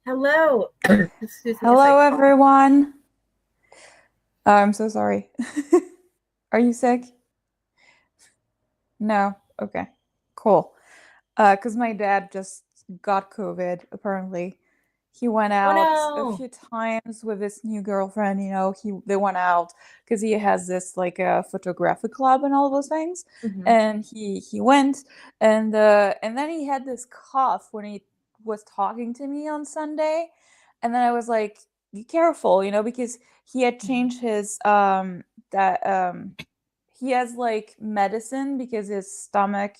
Hello. Excuse me a Hello, second. everyone. I'm so sorry. Are you sick? No. Okay. Cool. Because my dad just got COVID, apparently. He went Oh out a no. few times with his new girlfriend, they went out because he has this like a photographic club and all those things. Hmm. And he went and then he had this cough when he was talking to me on Sunday. And then I was like, be careful, because he had changed his that he has like medicine because his stomach,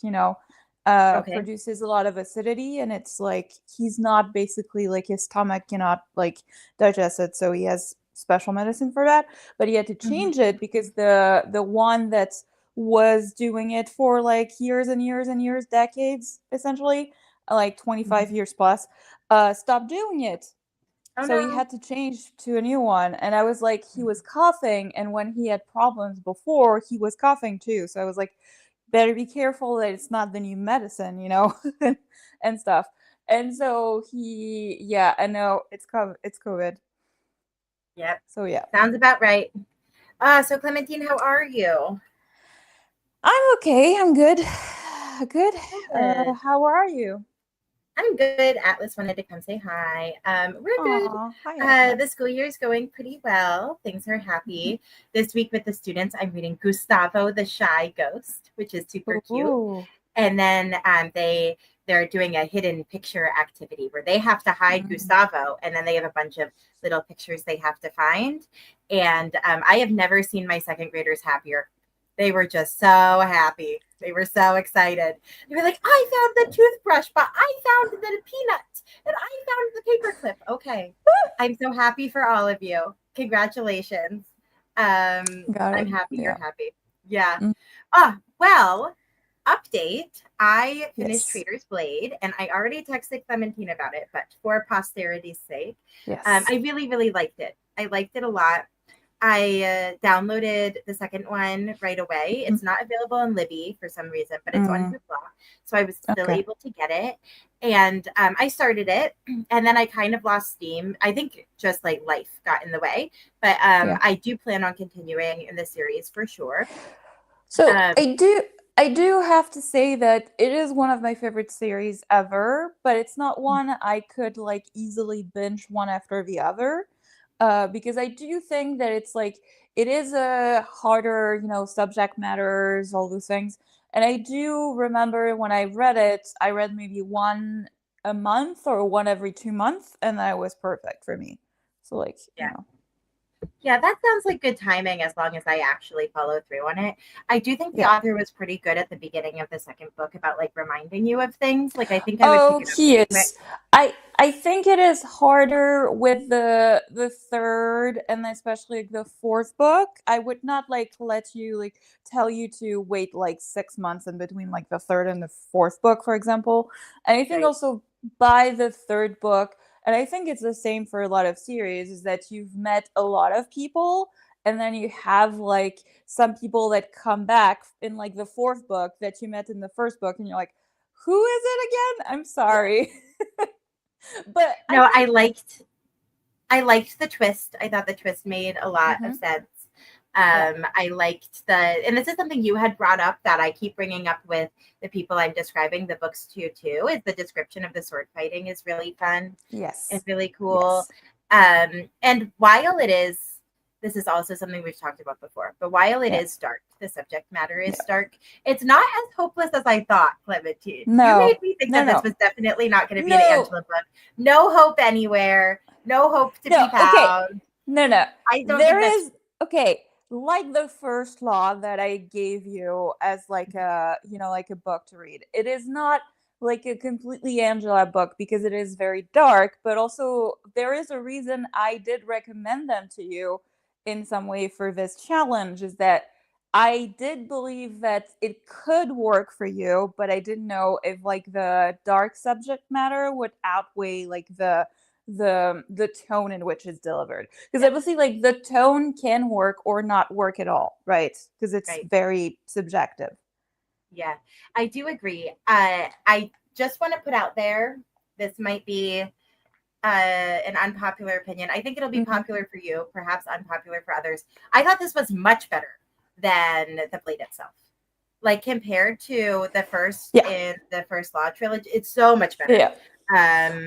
Okay. produces a lot of acidity, and it's like he's not basically like his stomach cannot like digest it, so he has special medicine for that. But he had to Hmm. change it because the one that was doing it for like years and years and years, decades, essentially, like 25 Hmm. years plus, stopped doing it. Oh So he no. had to change to a new one. And I was like, he was coughing. And when he had problems before, he was coughing too. So I was like, better be careful that it's not the new medicine, and stuff. And so yeah, I know it's COVID. Yep. So yeah, Sounds about right. So Clementine, how are you? I'm okay. I'm good. Good. Good. How are you? I'm good. Atlas wanted to come say hi. We're good. Aw, hi, Atlas. The school year is going pretty well. Things are happy. This week with the students, I'm reading Gustavo the Shy Ghost, which is super cute. Ooh. And then they're doing a hidden picture activity where they have to hide Mm. Gustavo, and then they have a bunch of little pictures they have to find. And I have never seen my second graders happier. They were just so happy. They were so excited. They were like, "I found the toothbrush, but I found the peanut, and I found the paperclip." Okay, I'm so happy for all of you. Congratulations. Got I'm it. happy you're Yeah. happy. Yeah. Mm. Well, update. I finished Yes. Trader's Blade and I already texted Clementine about it, but for posterity's sake, Yes. I really, really liked it. I liked it a lot. I downloaded the second one right away. Mm. It's not available on Libby for some reason, but it's on Mm. Hoopla. So I was still Okay. able to get it. And I started it and then I kind of lost steam. I think just like life got in the way, but Yeah. I do plan on continuing in the series for sure. So Um, I do have to say that it is one of my favorite series ever, but it's not one I could like easily binge one after the other. Because I do think that it's like it is a harder, subject matters, all those things. And I do remember when I read it, I read maybe one a month or one every 2 months, and that was perfect for me. So like, yeah. Yeah, that sounds like good timing as long as I actually follow through on it. I do think the yeah. author was pretty good at the beginning of the second book about like reminding you of things. Like I think I would pick Oh, it up he pretty quick. is. I think it is harder with the third and especially like, the fourth book. I would not like let you like tell you to wait like 6 months in between like the third and the fourth book, for example. And I think Right. also by the third book, and I think it's the same for a lot of series, is that you've met a lot of people, and then you have like some people that come back in like the fourth book that you met in the first book, and you're like, who is it again? I'm Yeah. sorry. But I No, think I liked the twist. I thought the twist made a lot of mhm, sense. yeah. I liked and this is something you had brought up that I keep bringing up with the people I'm describing the books to too, is the description of the sword fighting is really fun. Yes. It's really cool. Yes. And while it is, this is also something we've talked about before, but while it Yeah. is dark, the subject matter is Yeah. dark. It's not as hopeless as I thought, Clementine. You made No. me think No, that this no. was definitely not going to be an No. Angela book. No hope anywhere. No hope to No. be Okay. found. No, no. I don't think There that's is okay, like the first law that I gave you as like a, like a book to read. It is not like a completely Angela book because it is very dark, but also there is a reason I did recommend them to you in some way for this challenge, is that I did believe that it could work for you, but I didn't know if like the dark subject matter would outweigh like the tone in which it's delivered, because yeah, obviously like the tone can work or not work at all, right? Because it's right. very subjective. Yeah, I do agree. I just want to put out there this might be an unpopular opinion. I think it'll be Mhm. popular for you, perhaps unpopular for others. I thought this was much better than the Blade itself. Like compared to the first Yeah. in the first Law trilogy, it's so much better. Yeah.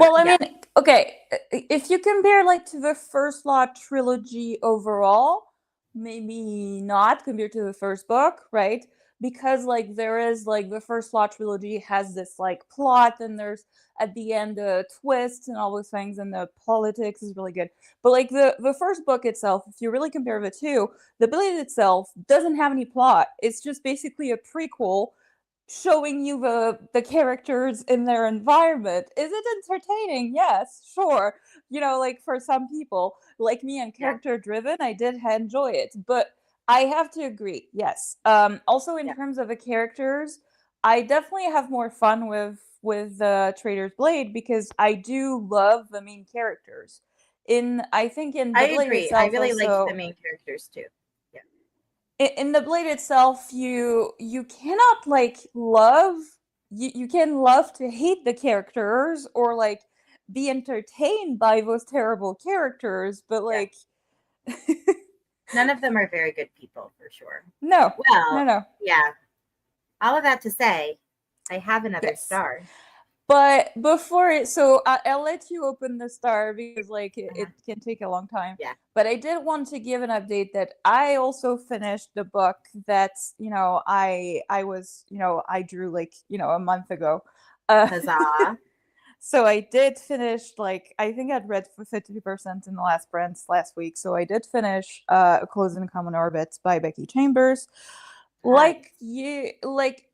Well, I Yeah, mean, okay, if you compare like to the first Law trilogy overall, maybe not compared to the first book, right? Because like there is like the first Law trilogy has this like plot, and there's at the end a twist and all those things, and the politics is really good. But like the first book itself, if you really compare the two, the Blade itself doesn't have any plot. It's just basically a prequel showing you the characters in their environment. Is it entertaining? Yes, sure. Like for some people like me and yeah, character driven, I did enjoy it, but I have to agree, yes. Also in yeah. terms of the characters, I definitely have more fun with Trader's Blade because I do love the main characters. In I think in I the Blade agree. I itself really liked the also, main characters too. Yeah, in the Blade itself, you cannot like love, you can love to hate the characters or like be entertained by those terrible characters, but yeah. like None of them are very good people for sure. no, no, Well, no. yeah. All of that to say, I have another Yes. star. But before it, so I'll let you open the star because like it Uh-huh. can take a long time. Yeah. But I did want to give an update that I also finished the book that I was I drew like a month ago. Uh, Huzzah. so I did finish, like I think I'd read for 50% in the last brands last week. So I did finish A Close in Common Orbits by Becky Chambers. Like Nice. you like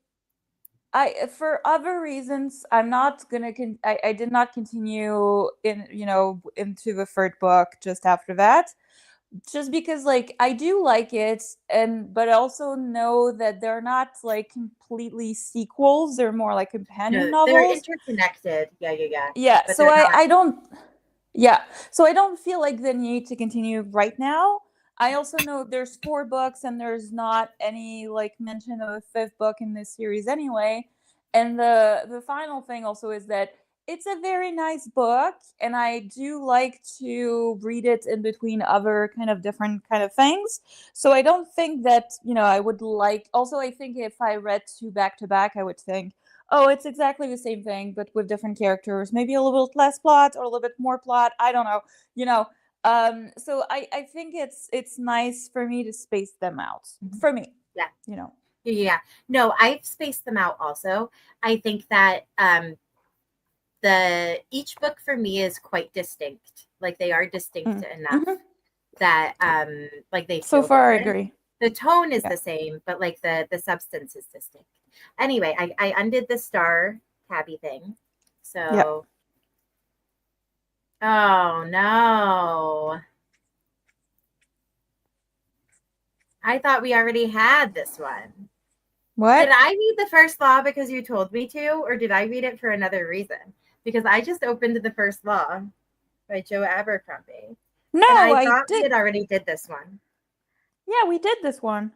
I for other reasons, I'm not gonna I did not continue into the third book just after that. Just because like I do like it, and but also know that they're not like completely sequels, they're more like companion No, they're novels. interconnected. Yeah, yeah, yeah. Yeah, But so they're I not. I don't yeah, so I don't feel like the need to continue right now. I also know there's four books and there's not any like mention of a fifth book in this series anyway. And the final thing also is that it's a very nice book, and I do like to read it in between other kind of different kind of things. So I don't think that, I would like, also I think if I read two back to back, I would think, oh, it's exactly the same thing, but with different characters. Maybe a little bit less plot or a little bit more plot. I don't know. You know. So I think it's nice for me to space them out. Mhm. For me, Yeah, you know. yeah, yeah. No, I've spaced them out also. I think that the each book for me is quite distinct. Like they are distinct enough Mm-hmm. that like they So feel far, I different. agree. The tone is Yeah. the same, but like the substance is distinct. Anyway, I undid the star tabby thing. Yep. So oh no. I thought we already had this one. Did What? I read the first law because you told me to, or did I read it for another reason? Because I just opened the first law by Joe Abercrombie. And No, I I thought we did. had already did this one. Yeah, we did this one.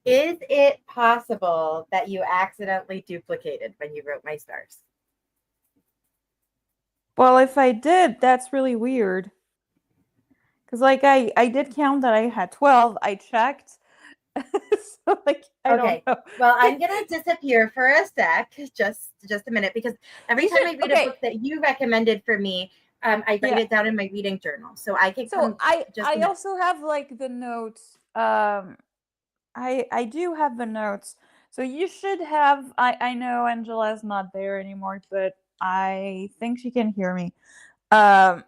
Is it possible that you accidentally duplicated when you wrote my stars? Well, if I did, that's really weird. Because like I did count that I had 12. I checked. So like I don't Okay. know. Well, I'm gonna disappear for a sec, just a minute, because every You time should, I read a okay. book that you recommended for me, I write Yeah. it down in my reading journal, so I can So come I just a I minute. also have like the notes. I do have the notes. So you should have, I know Angela's not there anymore, but I think she can hear me. Um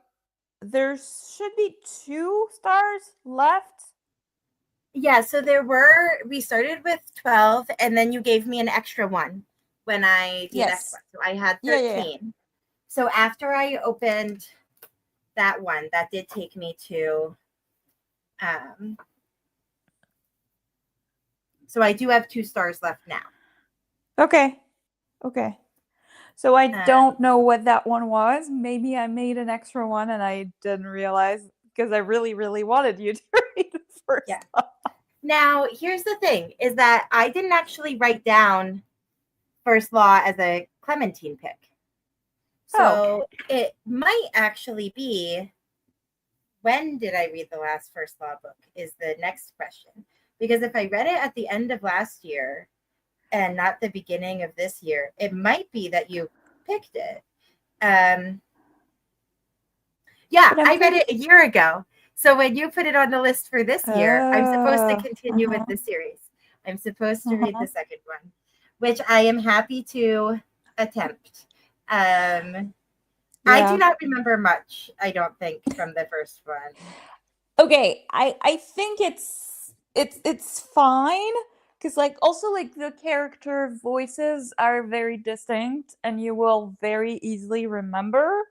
there should be two stars left. Yeah, so we started with 12, and then you gave me an extra one when I did Yes. X1. So I had Yeah, yeah, yeah. 13. So after I opened that one, that did take me to um so I do have 2 stars left now. Okay. Okay. So I Uh, don't know what that one was. Maybe I made an extra one and I didn't realize because I really, really wanted you to read the first yeah. one. Now, here's the thing is that I didn't actually write down First Law as a Clementine pick. Oh. So it might actually be, when did I read the last First Law book is the next question. Because if I read it at the end of last year and not the beginning of this year, it might be that you picked it. Yeah, But I'm I read pretty. it a year ago. So when you put it on the list for this year, I'm supposed to Oh. continue with Uh-huh. the series. I'm supposed to read Uh-huh. the second one, which I am happy to attempt. I do Yeah. not remember much, I don't think, from the first one. Okay, I think it's fine because like also like the character voices are very distinct and you will very easily remember.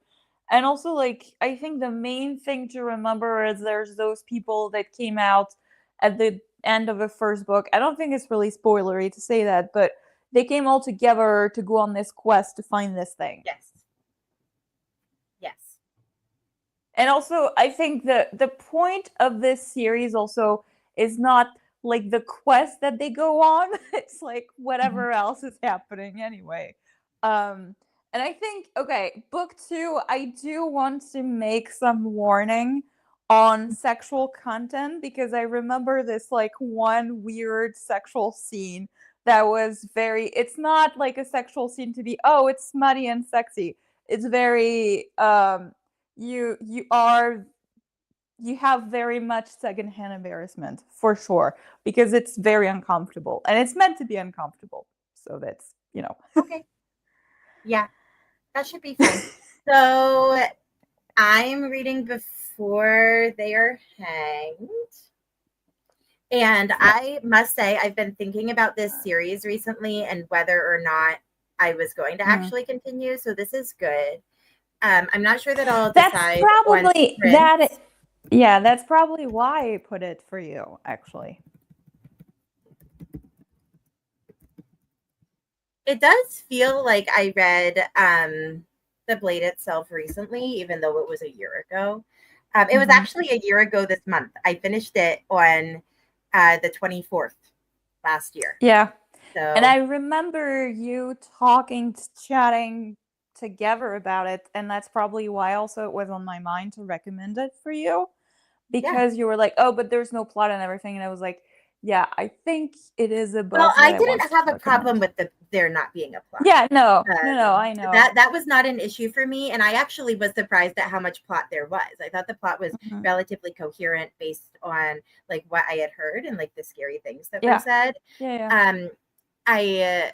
And also like I think the main thing to remember is there's those people that came out at the end of the first book. I don't think it's really spoilery to say that, but they came all together to go on this quest to find this thing. Yes. Yes. And also I think the point of this series also is not like the quest that they go on. It's like Mhm. whatever else is happening anyway. And I think okay, book 2 I do want to make some warning on sexual content because I remember this like one weird sexual scene that was very, it's not like a sexual scene to be, oh, it's smutty and sexy. It's very you are you have very much secondhand embarrassment for sure because it's very uncomfortable and it's meant to be uncomfortable, so that's Okay. Yeah, that should be fine. So I'm reading Before They Are Hanged. And Yeah. I must say, I've been thinking about this series recently and whether or not I was going to Mm. actually continue. So this is good. I'm not sure that I'll That's decide on probably Prince. yeah, that's probably why I put it for you actually. It does feel like I read The Blade itself recently, even though it was a year ago. It was Hmm. actually a year ago this month. I finished it on the 24th last year. Yeah. And So, I remember you talking, chatting together about it, and that's probably why also it was on my mind to recommend it for you yeah. because you were like, "Oh, but there's no plot and everything," and I was like, "Yeah, I think it is a Well, book that I I want didn't to have a problem recommend." with there not being a plot. Yeah, no, no, no, I know. That was not an issue for me, and I actually was surprised at how much plot there was. I thought the plot was Mhm. relatively coherent based on like what I had heard and like the scary things that were Yeah, said. yeah, yeah. Um, I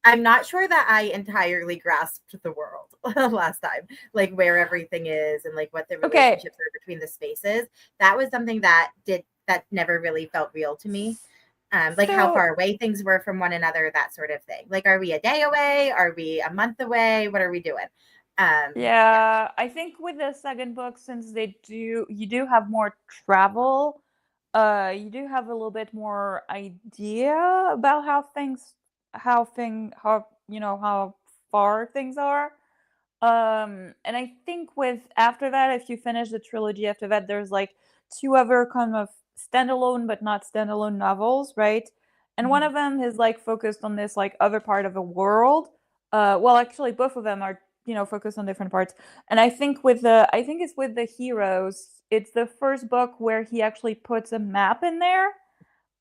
I'm not sure that I entirely grasped the world last time, like where everything is and like what the Okay, relationships are between the spaces. That was something that never really felt real to me. Like how so far away things were from one another, that sort of thing. Like, are we a day away? Are we a month away? What are we doing? Yeah. yeah, I think with the second book, since you do have more travel, you do have a little bit more idea about how how far things are. And I think with after that, if you finish the trilogy after that, there's like two other kind of standalone but not standalone novels, right? And one Mhm. of them is like focused on this like other part of the world. Well, actually, both of them are focused on different parts. And I think it's with the heroes. It's the first book where he actually puts a map in there,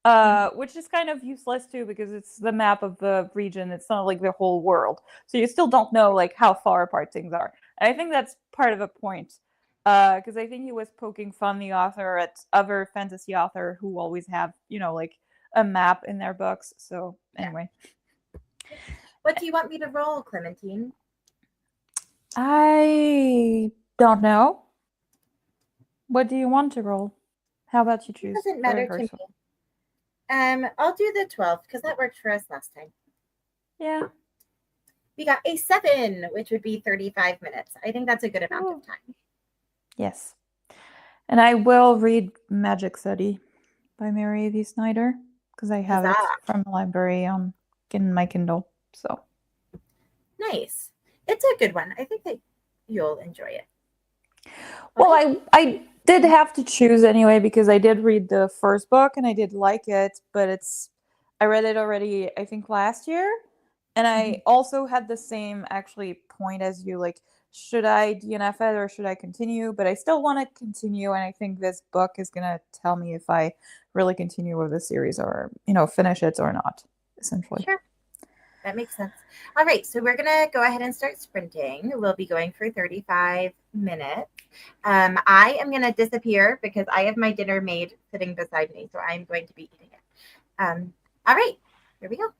Mhm. which is kind of useless too because it's the map of the region. It's not like the whole world, so you still don't know like how far apart things are. And I think that's part of a point, because I think he was poking fun the author at other fantasy author who always have like a map in their books. So Yeah. anyway, What do you want me to roll, Clementine? I don't know. What do you want to roll? How about you It choose doesn't for the matter to first one? me. I'll do the 12th because that worked for us last time. Yeah. We got a 7, which would be 35 minutes. I think that's a good amount of Ooh. time. Yes. And I will read Magic City by Mary A.V. Snyder because I have it Huzzah. from the library in my Kindle. So Nice. It's a good one. I think that you'll enjoy it. well, Okay. I did have to choose anyway because I did read the first book and I did like it, but I read it already I think last year, And I Mhm. also had the same actually point as you, like, should I DNF it or should I continue? But I still want to continue, and I think this book is gonna tell me if I really continue with the series or, finish it or not, essentially. Sure. That makes sense. All right, so we're gonna go ahead and start sprinting. We'll be going for 35 minutes. I am gonna disappear because I have my dinner made sitting beside me, so I'm going to be eating it. All right, here we go.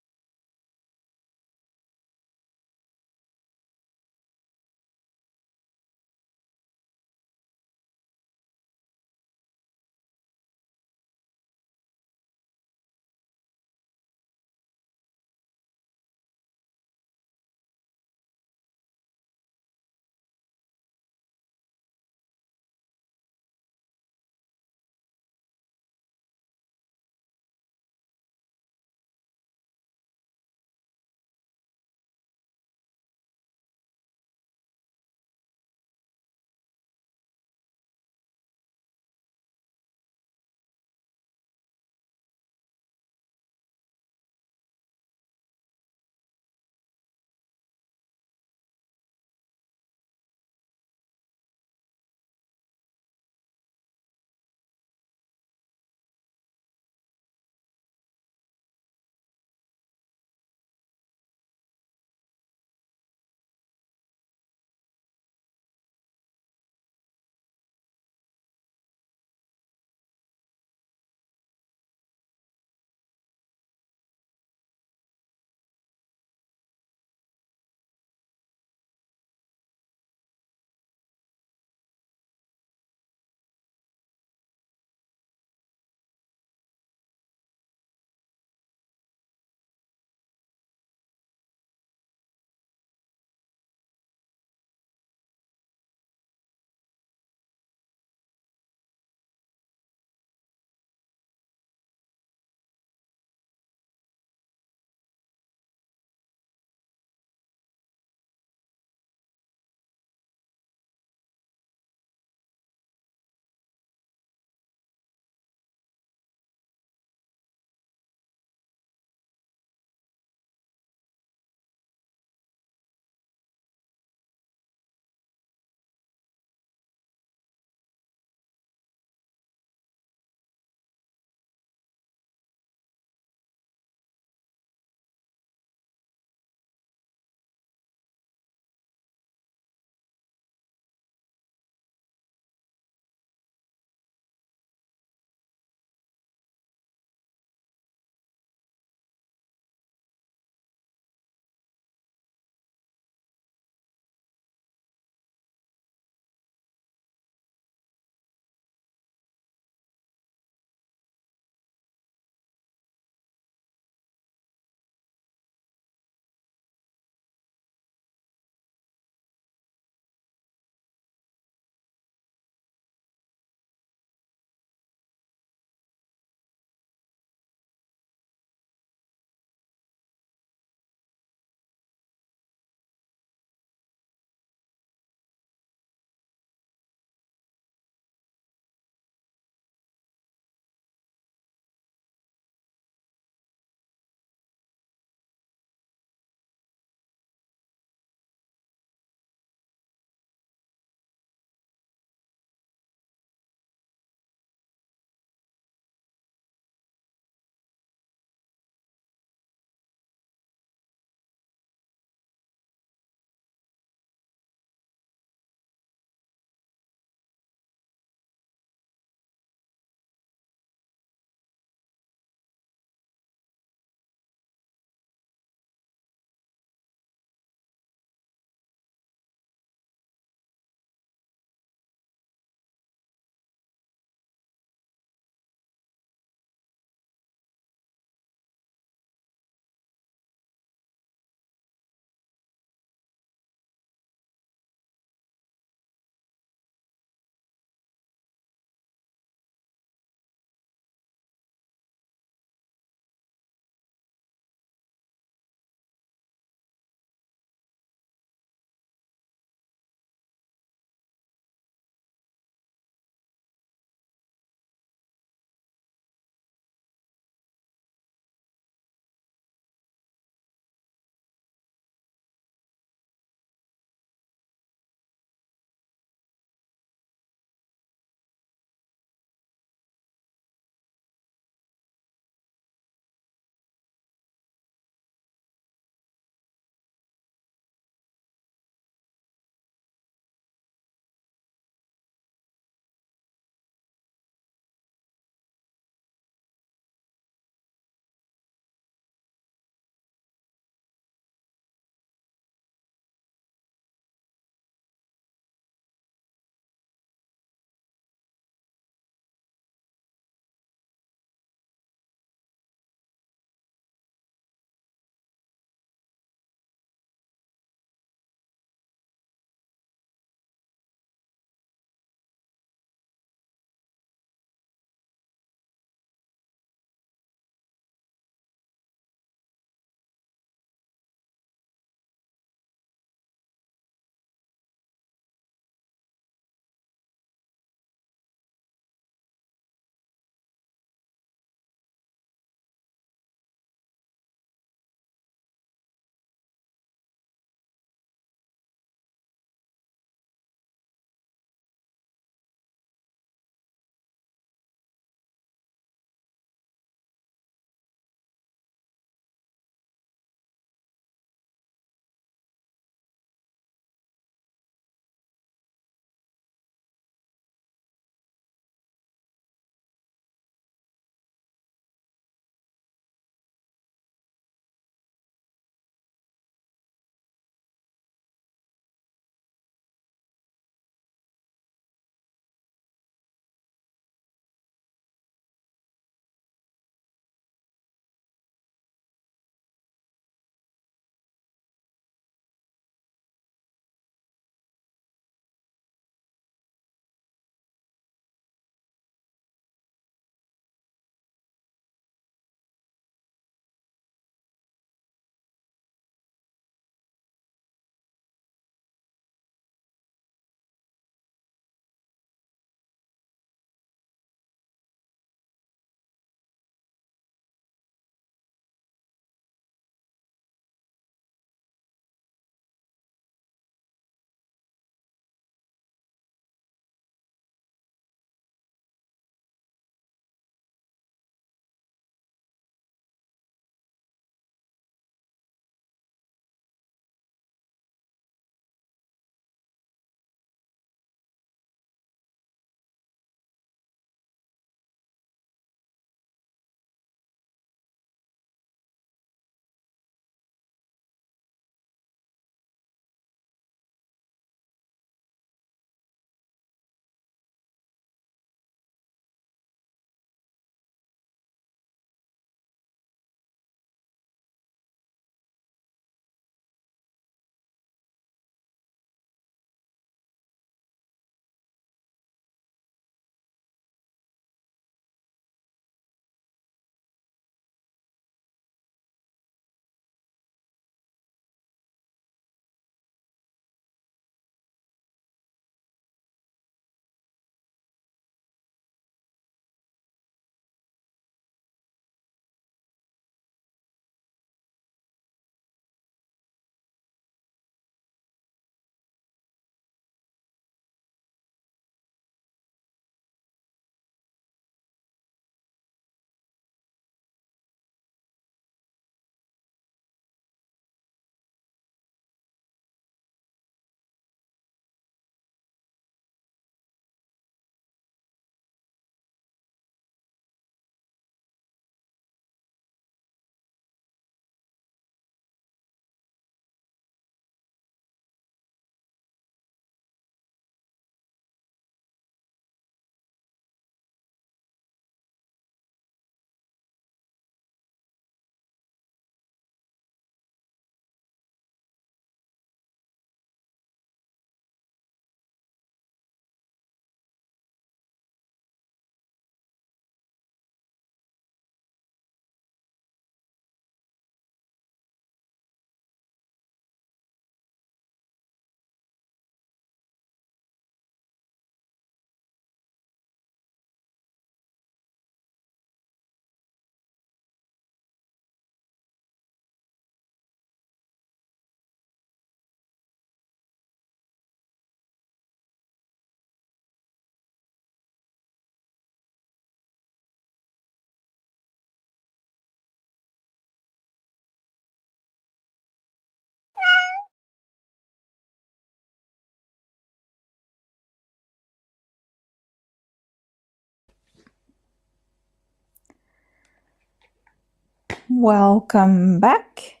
Welcome back.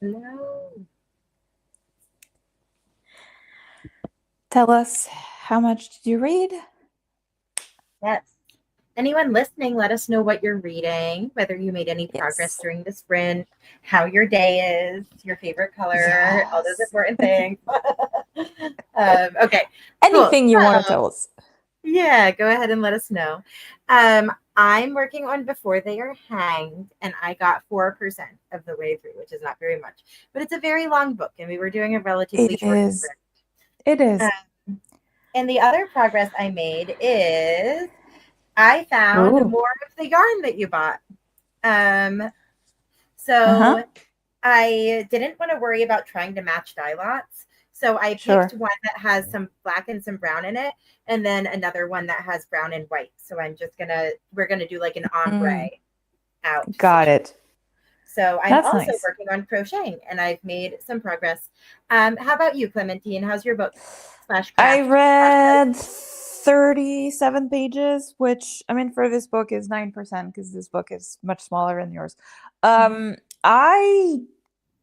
No. Tell us, how much did you read? Yes. Anyone listening, let us know what you're reading, whether you made any progress Yes. during the sprint, how your day is, your favorite color, all those Yes. important things. Okay, cool. Anything you want to So, tell us. yeah, go ahead and let us know. I'm working on Before They Are Hanged, and I got 4% of the way through, which is not very much, but it's a very long book, and we were doing a relatively It short is. sprint. It is. And the other progress I made is I found Ooh. more of the yarn that you bought. Um, Uh-huh. so I didn't want to worry about trying to match dye lots. So I picked Sure. one that has some black and some brown in it, and then another one that has brown and white. So we're gonna do like an ombre Mm, out got situation. it. So I'm That's also nice. working on crocheting, and I've made some progress. How about you, Clementine? How's your book slash I craft slash read writing? 37 pages, which I mean for this book is 9% because this book is much smaller than yours. I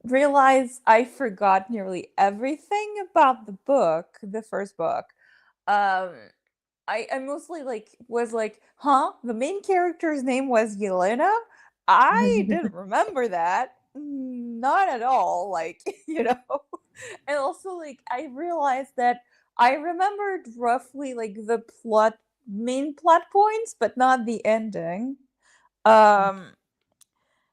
realized I forgot nearly everything about the book, the first book. Um, I mostly was like, huh? The main character's name was Yelena? I didn't remember that. Not at all. Like, And also like I realized that I remembered roughly like the main plot points, but not the ending. Um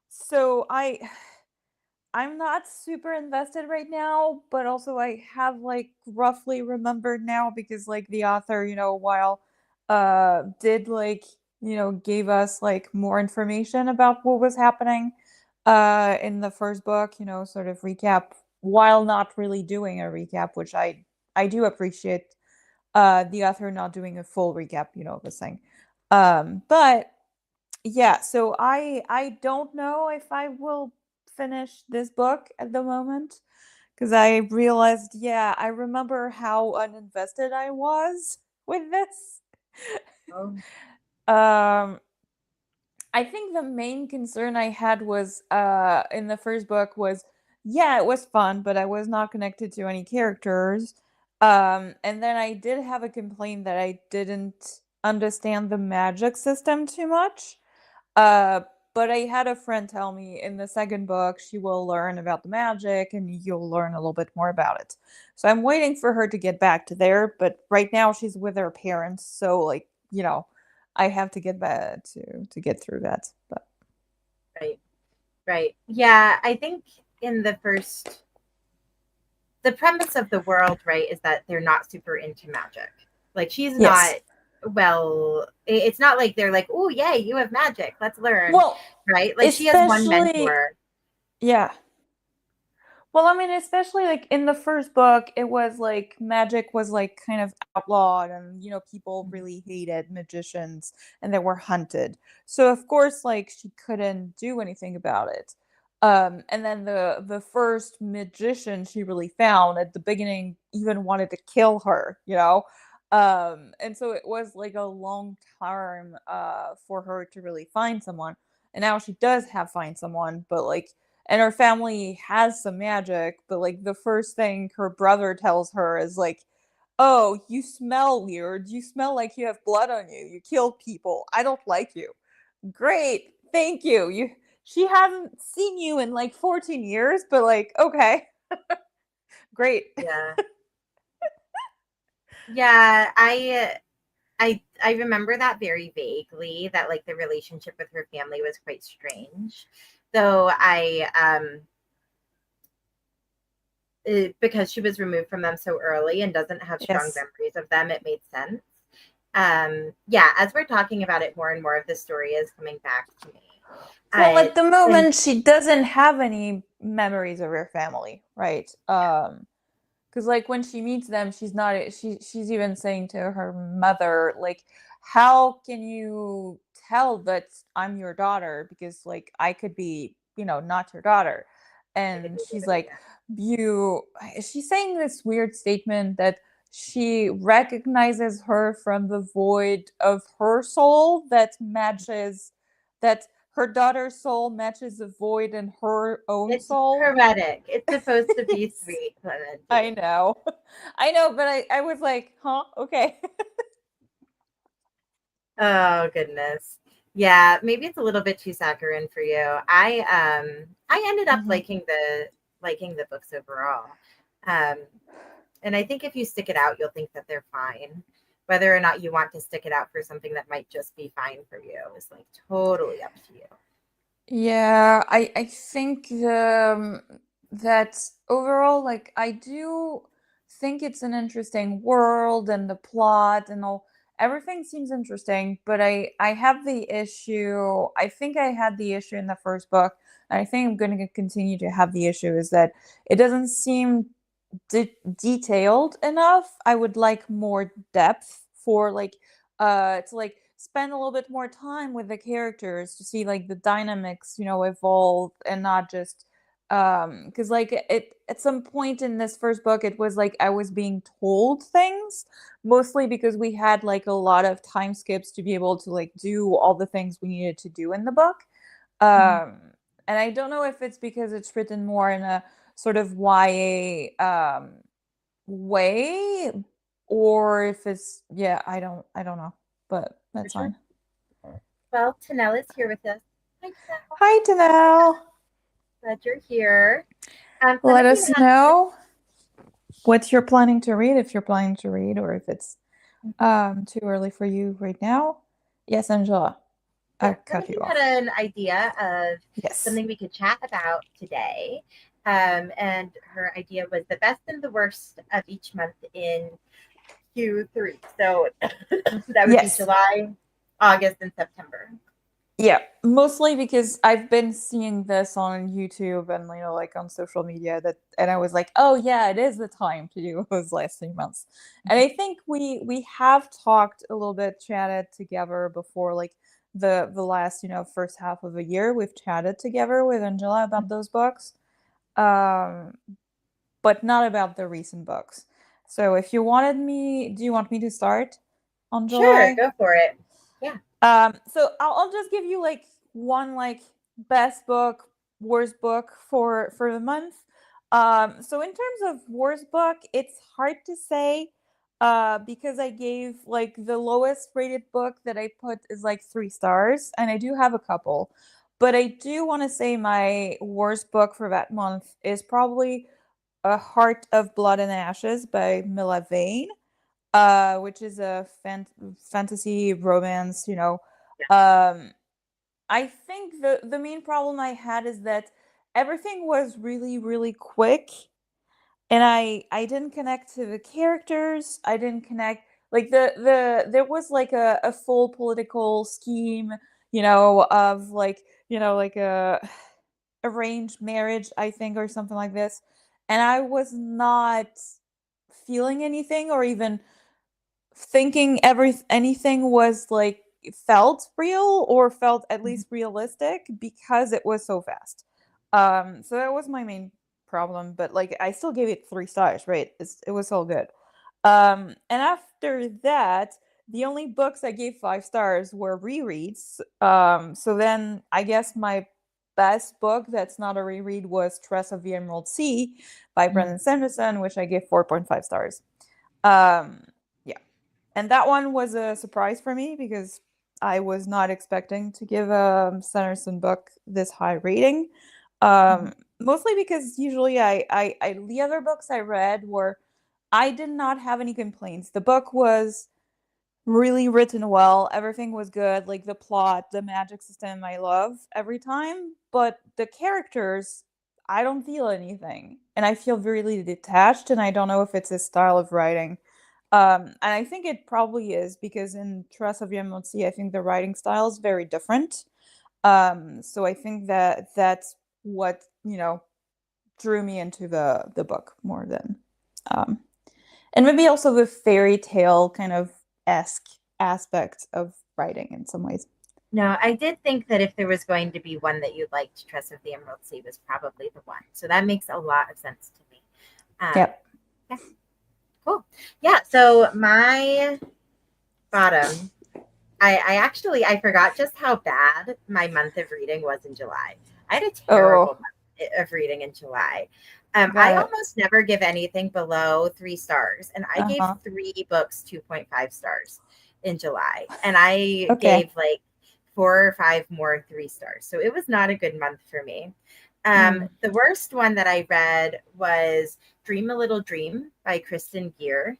so I'm not super invested right now, but also I have like roughly remembered now because like the author, while did like, gave us like more information about what was happening in the first book, sort of recap while not really doing a recap, which I do appreciate the author not doing a full recap, of this thing. But yeah, so I don't know if I will finish this book at the moment because I realized, yeah, I remember how uninvested I was with this. Oh, um I think the main concern I had was in the first book was, yeah, it was fun, but I was not connected to any characters. And then I did have a complaint that I didn't understand the magic system too much. Uh, but I had a friend tell me in the second book she will learn about the magic and you'll learn a little bit more about it. So I'm waiting for her to get back to there, but right now she's with her parents, so like, I have to get back to get through that. But right. Right. Yeah, I think in the premise of the world, right, is that they're not super into magic. Like she's not yes. well, it's not like they're like, "Oh, yay, you have magic. Let's learn." Well, Right? Like she has one especially mentor. yeah. Well, I mean, especially like in the first book, it was like magic was like kind of outlawed, and people really hated magicians and they were hunted. So of course, like she couldn't do anything about it. And then the first magician she really found at the beginning even wanted to kill her. And so it was like a long time for her to really find someone. And now she does have find someone, but like and her family has some magic, but like the first thing her brother tells her is like, "Oh, you smell weird. You smell like you have blood on you. You kill people. I don't like you." Great. Thank you. She hasn't seen you in like 14 years, but like, okay. Great. Yeah. Yeah, I remember that very vaguely that like the relationship with her family was quite strange. Though because she was removed from them so early and doesn't have strong Yes. memories of them, it made sense. Yeah, as we're talking about it, more and more of the story is coming back to me. Well, at the And moment she doesn't have any memories of her family, right? Because like when she meets them, she's even saying to her mother like, how can you tell that I'm your daughter, because like I could be not your daughter. And she's like, you she's saying this weird statement that she recognizes her from the void of her soul that matches that her daughter's soul matches the void in her own It's soul. poetic. It's supposed to be sweet, I Clementine. know. I know, but I was like, huh? Okay. Oh goodness. Yeah, maybe it's a little bit too saccharine for you. I ended up Mhm. liking the books overall. Um and I think if you stick it out, you'll think that they're fine. Whether or not you want to stick it out for something that might just be fine for you is like totally up to you. Yeah, I think that overall, like, I do think it's an interesting world and the plot and all. Everything seems interesting, but I have the issue. I think I had the issue in the first book, and I think I'm going to continue to have the issue is that it doesn't seem detailed enough. I would like more depth for like to like spend a little bit more time with the characters to see like the dynamics, evolve and not just because like it at some point in this first book it was like I was being told things mostly because we had like a lot of time skips to be able to like do all the things we needed to do in the book. Mhm. um and I don't know if it's because it's written more in a sort of YA way or if it's yeah, I don't know, but For that's sure. fine. Well, Tanel is here with us. Hi, Tanel. Hi, Danelle. Glad you're here. Let Clementine us has this. know what you're planning to read, if you're planning to read, or if it's Mhm. too early for you right now. Yes, Angela, I Yeah, cut you Clementine had off. an idea of Yes. something we could chat about today. And her idea was the best and the worst of each month in Q3. So that would be Yes. July, August, and September. Yeah, mostly because I've been seeing this on YouTube and like on social media and I was like, oh yeah, it is the time to do those last 3 months. And I think we have talked a little bit, chatted together before, like the last first half of the year. We've chatted together with Angela about those books, um, but not about the recent books. So if you wanted me, do you want me to start on Sure, July? go for it. Yeah. So I'll just give you like one like best book, worst book for the month. So in terms of worst book, it's hard to say, because I gave like the lowest rated book that I put is like 3 stars, and I do have a couple, but I do want to say my worst book for that month is probably A Heart of Blood and Ashes by Mila Vane, which is a fantasy romance. Um, I think the main problem I had is that everything was really really quick, and I didn't connect to the characters. I didn't connect like there was like a full political scheme, of like like a arranged marriage, I think, or something like this, and I was not feeling anything or even thinking anything was like felt real or felt at Mhm. least realistic because it was so fast. So that was my main problem, but like I still gave it 3 stars, right? It was all good. And after that, the only books I gave 5 stars were rereads. So then I guess my best book that's not a reread was Tress of the Emerald Sea by Mhm. Brandon Sanderson, which I gave 4.5 stars. Um, yeah, and that one was a surprise for me because I was not expecting to give a Sanderson book this high rating. Mhm. Mostly because usually the other books I read were I did not have any complaints. The book was really written well. Everything was good, like the plot, the magic system, I love every time. But the characters, I don't feel anything. And I feel really detached, and I don't know if it's his style of writing. And I think it probably is because in Trust of Yamotsi, I think the writing style is very different. So I think that that's what, drew me into the book more than um and maybe also the fairy tale kind of esque aspect of writing in some ways. No, I did think that if there was going to be one that you liked, Tress of the Emerald Sea was probably the one. So that makes a lot of sense to me. Um, Yep. yeah, cool. Yeah, so my bottom I actually I forgot just how bad my month of reading was in July. I had a terrible Oh, month of reading in July. I got it. almost never give anything below 3 stars, and I gave Uh-huh. 3 books 2.5 stars in July, and I Okay. gave like 4 or 5 more 3 stars. So it was not a good month for me. Mm. The worst one that I read was Dream a Little Dream by Kirsten Gear.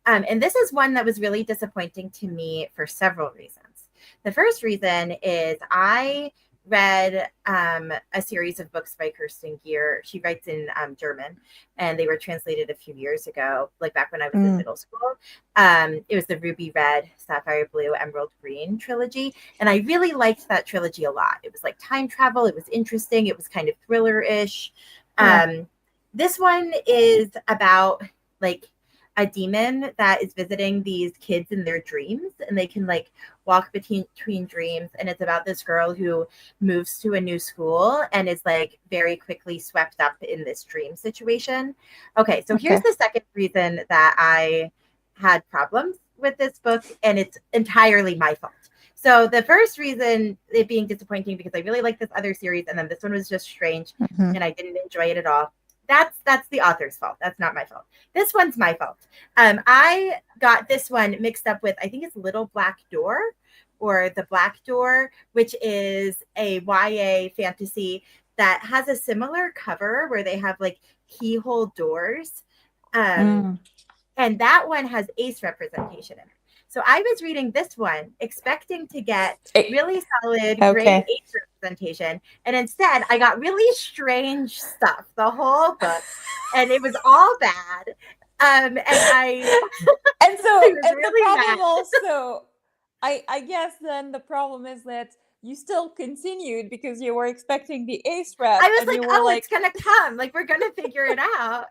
And this is one that was really disappointing to me for several reasons. The first reason is I read a series of books by Kirsten Gear. She writes in German, and they were translated a few years ago, like back when I was in Mm. middle school. It was the Ruby Red, Sapphire Blue, Emerald Green trilogy. And I really liked that trilogy a lot. It was like time travel, it was interesting, it was kind of thriller ish. Yeah. This one is about like a demon that is visiting these kids in their dreams, and they can like walk between dreams, and it's about this girl who moves to a new school and is like very quickly swept up in this dream situation. Okay, so here's Okay. the second reason that I had problems with this book, and it's entirely my fault. So the first reason it being disappointing because I really like this other series, and then this one was just strange Mm-hmm. and I didn't enjoy it at all. That's the author's fault. That's not my fault. This one's my fault. I got this one mixed up with, I think it's Little Black Door or The Black Door, which is a YA fantasy that has a similar cover where they have like keyhole doors. Um, Mm. and that one has ace representation in it. So I was reading this one expecting to get Eh, really solid, great Okay. ace representation. And instead, I got really strange stuff the whole book, and it was all bad. And And I so, was and the really mad. problem also, I guess then the problem is that you still continued because you were expecting the ace I rep was and like, you were oh, it's like, gonna come. Like we're gonna figure it out.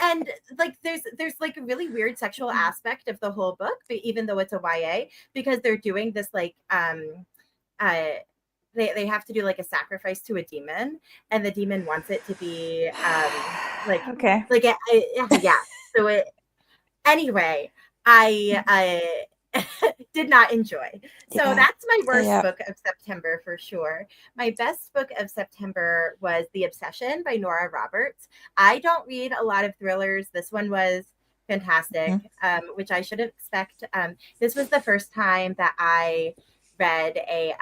And like there's like a really weird sexual aspect of the whole book, but even though it's a YA, because they're doing this like uh they have to do like a sacrifice to a demon, and the demon wants it to be like okay. yeah. So it anyway, I did not enjoy. So Yeah. that's my worst Yeah. book of September for sure. My best book of September was The Obsession by Nora Roberts. I don't read a lot of thrillers. This one was fantastic, Mhm. which I should expect. This was the first time read a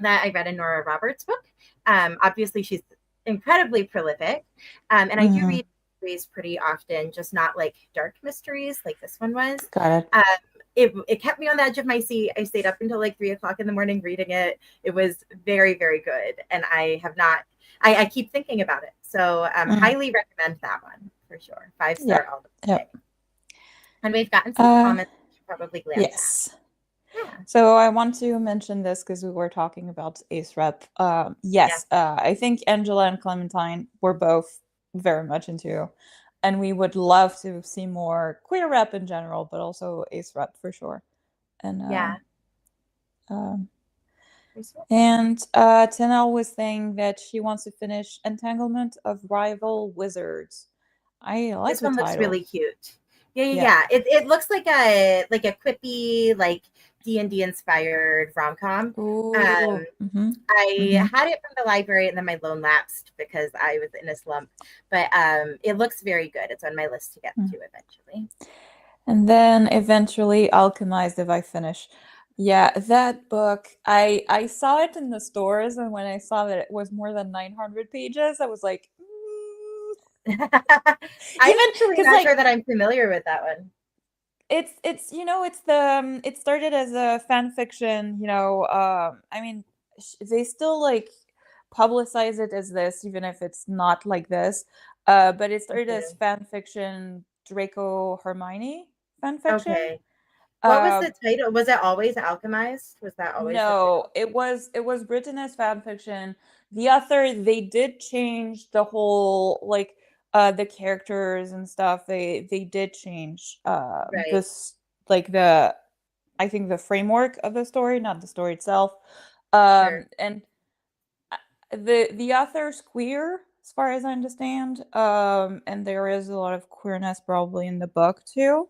that I read a Nora Roberts book. Obviously, she's incredibly prolific, and I do Mhm. read mysteries pretty often, just not like dark mysteries like this one was. Got it. Um, it kept me on the edge of my seat. I stayed up until like 3 o'clock in the morning reading it. It was very, very good, and I have not. I keep thinking about it, so Mm. highly recommend that one for sure. Five Yeah. star all the way. Yep. And we've gotten some Uh, comments you should probably glance at. yes. Yeah, So I want to mention this because we were talking about Ace Rep. yeah, Yes, I think Angela and Clementine were both very much into, and we would love to see more queer rep in general, but also Ace Rep for sure. And yeah. um, For sure. Tanel was saying that she wants to finish Entanglement of Rival Wizards. I like This the one looks title. really cute. Yeah, yeah, Yeah. yeah. It looks like a quippy like D&D inspired rom com. Ooh. Um, Mm-hmm. I Mm-hmm. had it from the library and then my loan lapsed because I was in a slump. But it looks very good. It's on my list to get Mm. to eventually. And then eventually Alchemized if I finish. Yeah, that book, I saw it in the stores, and when I saw that it was more than 900 pages, I was like, I'm even actually because not like sure that I'm familiar with that one. it's it's the it started as a fan fiction, I mean they still like publicize it as this even if it's not like this. But it started as Okay. fan fiction, Draco Hermione fan fiction. Okay. What was Uh the title? Was it always alchemized? Was that always the no, title? it was written as fan fiction. The author, they did change the whole like the characters and stuff. They did change Right. this like the I think the framework of the story, not the story itself. Sure. And the author's queer, as far as I understand. And there is a lot of queerness probably in the book too.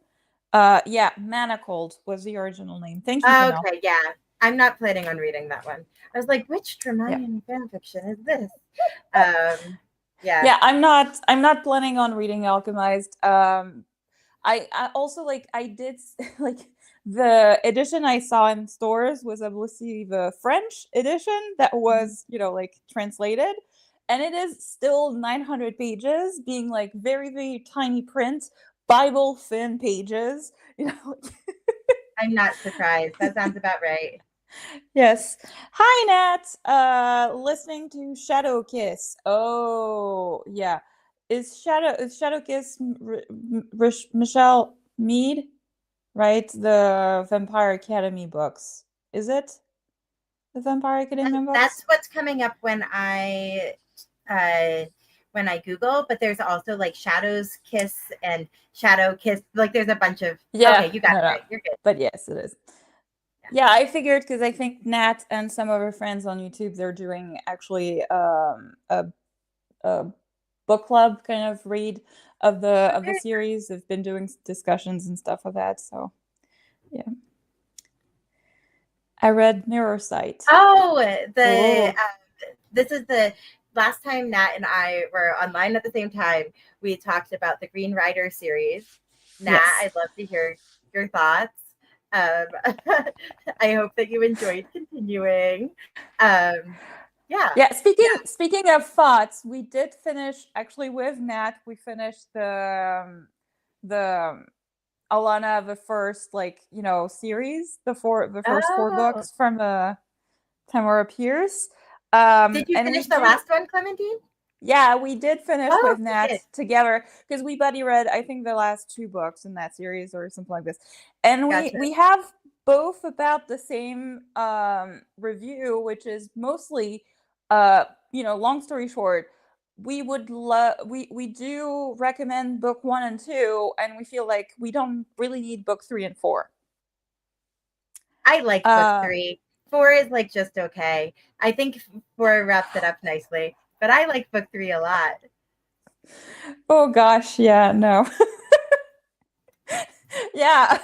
Yeah, Manacled was the original name. Thank you, Janelle. Okay, yeah. I'm not planning on reading that one. I was like, which Yeah. Hermione fanfiction is this? Um, yeah. Yeah, I'm not planning on reading Alchemized. I also like I did like the edition I saw in stores was obviously the French edition that was, like translated. And it is still 900 pages, being like very, very tiny print, Bible thin pages, you know. I'm not surprised. That sounds about right. Yes. Hi, Nat. Listening to Shadow Kiss. Oh, yeah. Is Shadow Kiss Michelle Mead, right? The Vampire Academy books. Is it the Vampire Academy That's books? what's coming up uh when I Google, but there's also like Shadows Kiss and Shadow Kiss. Like there's a bunch of okay, Yeah, you got no, it no. right. You're good. But yes, it is. Yeah, I figured because I think Nat and some of her friends on YouTube, they're doing actually a book club kind of read of the Oh, of the series. They've been doing discussions and stuff of that. So yeah, I read Mirror Sight. oh, the Oh this is the last time Nat and I were online at the same time. We talked about the Green Rider series. Nat, yes, I'd love to hear your thoughts. Um, I hope that you enjoyed continuing. Um, yeah, yeah. Speaking yeah. speaking of thoughts, we did finish actually with Nat. We finished the Alana the first series, the first four Oh, books from Tamara Pierce. did you And we finish the did last one, Clementine? Yeah, we did finish Oh, with you Nat did. together because we buddy read I think the last two books in that series or something like this. And we Gotcha. we have both about the same review, which is mostly long story short, we do recommend book 1 and 2, and we feel like we don't really need book 3 and 4. I like book Uh three. Four is like just okay. I think four wraps it up nicely, but I like book three a lot. oh gosh, yeah, no. Yeah,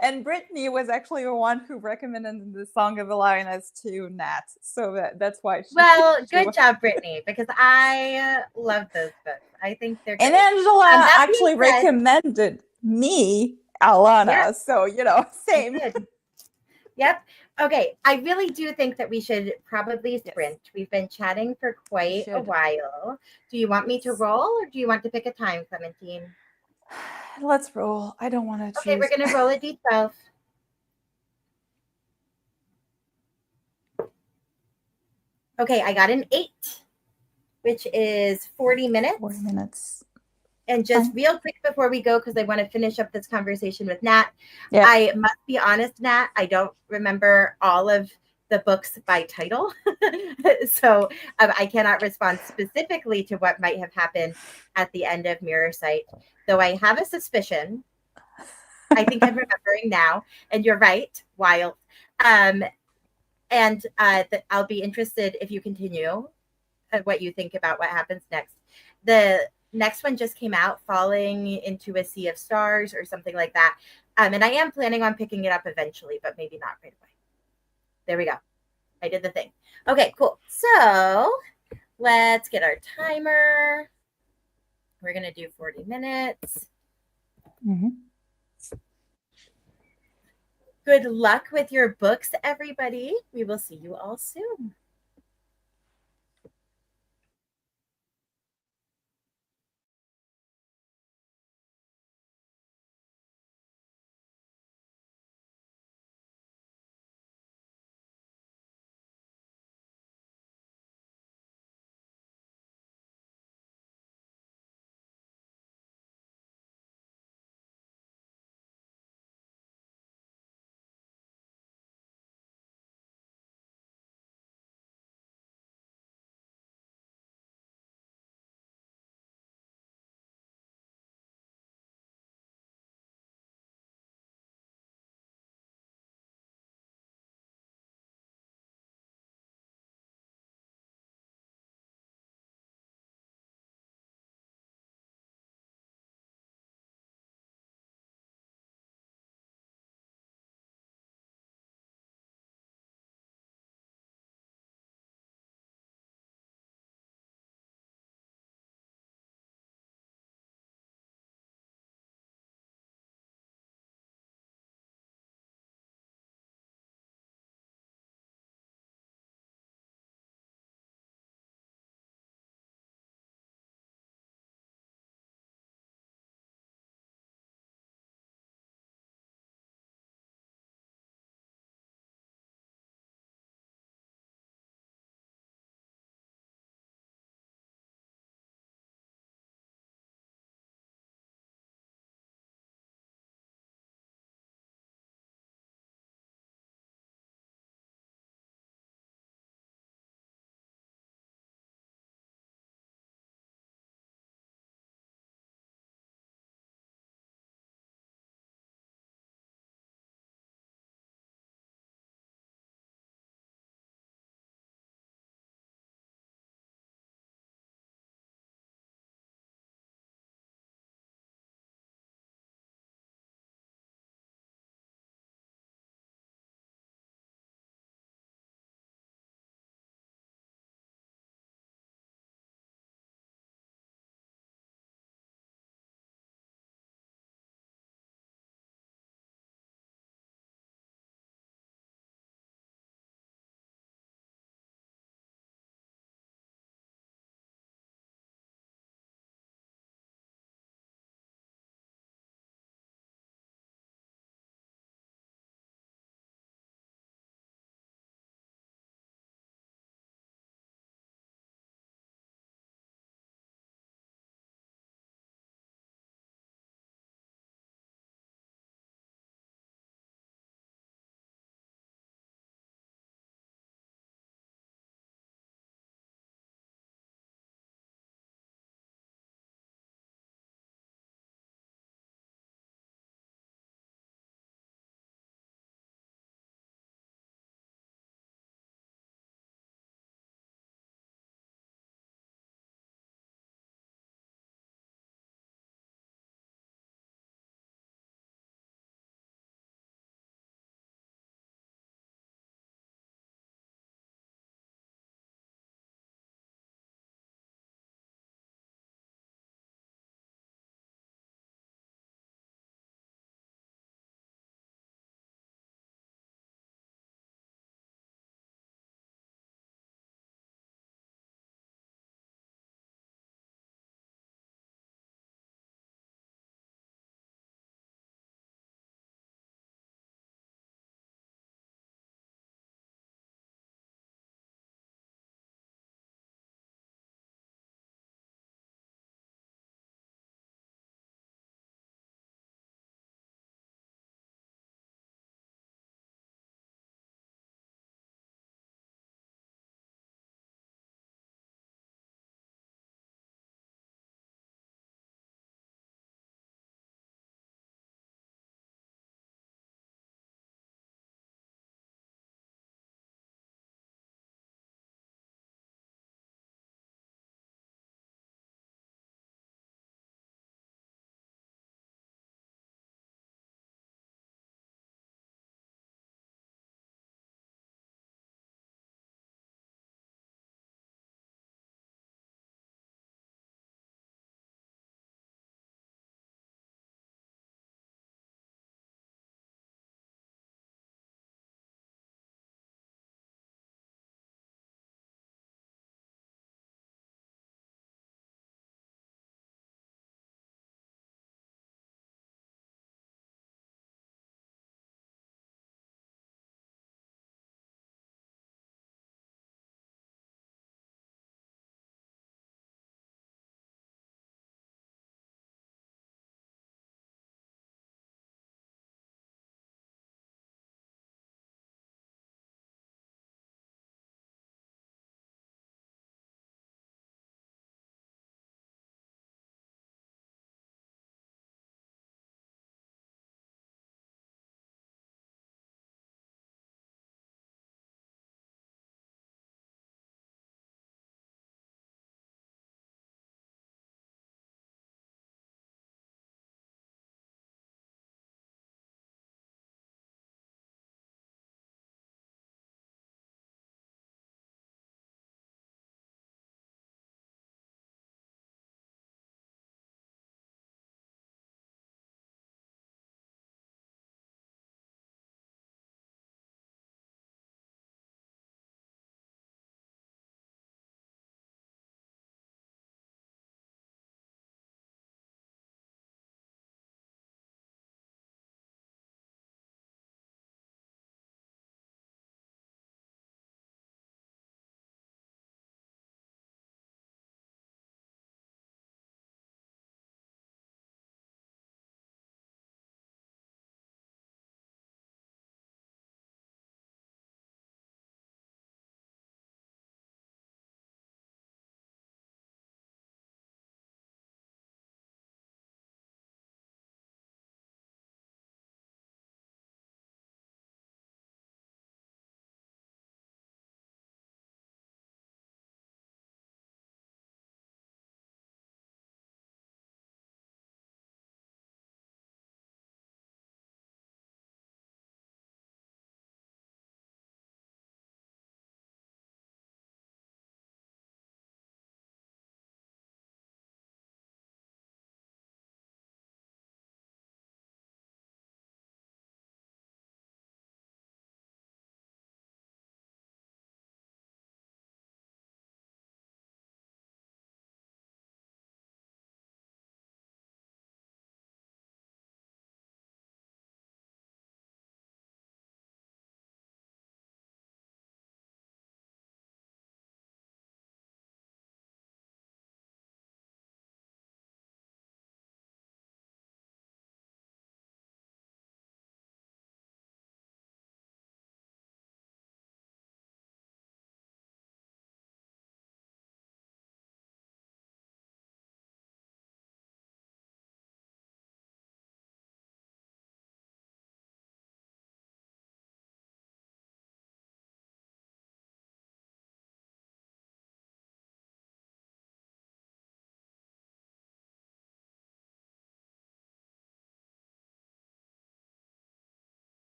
and Brittany was actually the one who recommended the Song of the Lioness to Nat, so that's why she Well, she good was. job, Brittany, because I love those books. I think they're And great. Angela That being actually said, recommended me yeah, Alana, so I same. did. Yep. Okay. I really do think that we should probably Yes, sprint. We've been chatting for we quite a should. while. Do you want me to Yes, roll or do you want to pick a time, Clementine? let's roll. I don't want to Okay, we're choose. going to roll a d12. Okay, I got an 8, which is 40 40 minutes. minutes. And just Fine. real quick before we go, because I want to finish up this conversation with Nat, Yeah. I must be honest, Nat, I don't remember all of the books by title. So I cannot respond specifically to what might have happened at the end of Mirror Sight, though I have a suspicion. I think I'm remembering now. And you're right, wild. Um, and I'll be interested if you continue what you think about what happens next. The next one just came out, Falling into a Sea of Stars or something like that. And I am planning on picking it up eventually, but maybe not right away. There we go. I did the thing. Okay, cool. So let's get our timer. We're going to do 40 minutes. Mm-hmm. Good luck with your books, everybody. We will see you all soon.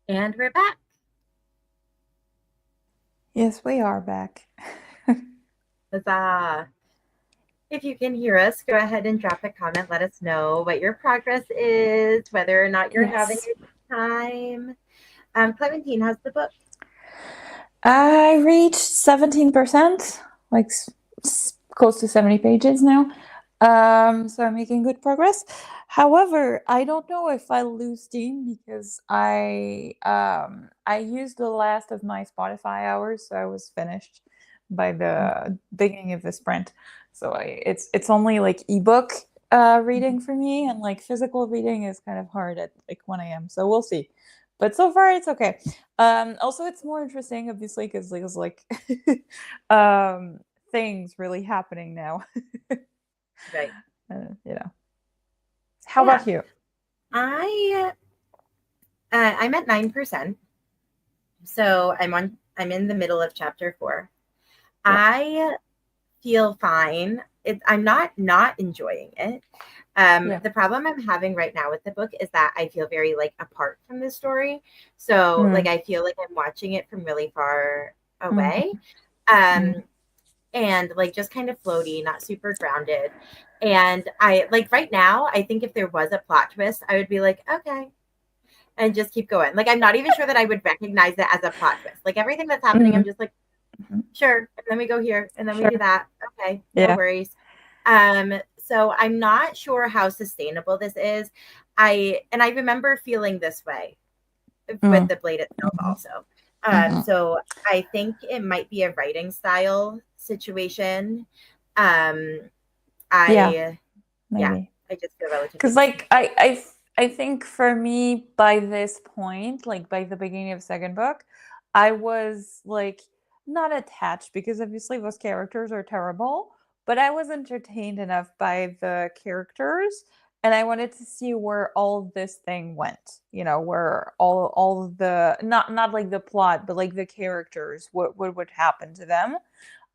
And we're back. Yes, we are back. Huzzah. If you can hear us, go ahead and drop a comment. Let us know what your progress is, whether or not you're having Yes. a good time. Clementine, how's the book? I reached 17%, like close to 70 pages now. So I'm making good progress. However, I don't know if I lose steam because I used the last of my Spotify hours, so I was finished by the beginning of the sprint. So it's only like ebook reading for me, and like physical reading is kind of hard at like 1 a.m. So we'll see. But so far it's okay. Also it's more interesting obviously because there's like um things really happening now. Right. You know. How Yeah. about you? I I'm at 9%. So I'm in the middle of chapter 4. Yeah. I feel fine. I'm not enjoying it. Yeah. The problem I'm having right now with the book is that I feel very like apart from the story. So like Mm. I feel like I'm watching it from really far away. Mm. Um, Mm. and like just kind of floaty, not super grounded. And I like right now, I think if there was a plot twist, I would be like, okay, and just keep going. Like I'm not even sure that I would recognize it as a plot twist. Like everything that's happening, I'm Mm. just like, sure. And then we go here and then we do Sure. that. Okay, no Yeah. worries. So I'm not sure how sustainable this is. I remember feeling this way with Mm. the blade itself also. Mhm. So I think it might be a writing style situation. Um, Yeah, I yeah, maybe. I just feel relatively Because distant. like I think for me by this point, like by the beginning of second book, I was like not attached because obviously those characters are terrible, but I was entertained enough by the characters and I wanted to see where all this thing went. You know, where all of the not like the plot, but like the characters, what would happen to them.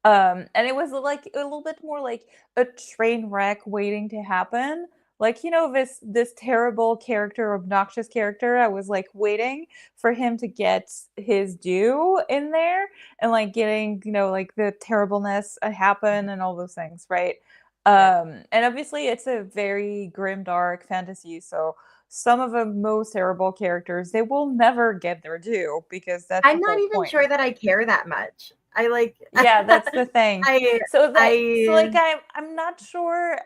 And it was like a little bit more like a train wreck waiting to happen. Like, you know, this terrible character, obnoxious character, I was like waiting for him to get his due in there and like getting, you know, like the terribleness happen and all those things, right? Yeah. And obviously it's a very grim dark fantasy, so some of the most terrible characters, they will never get their due because that's the I'm not whole even point. sure that I care that much. I like Yeah, that's the thing. I So I like I'm not sure.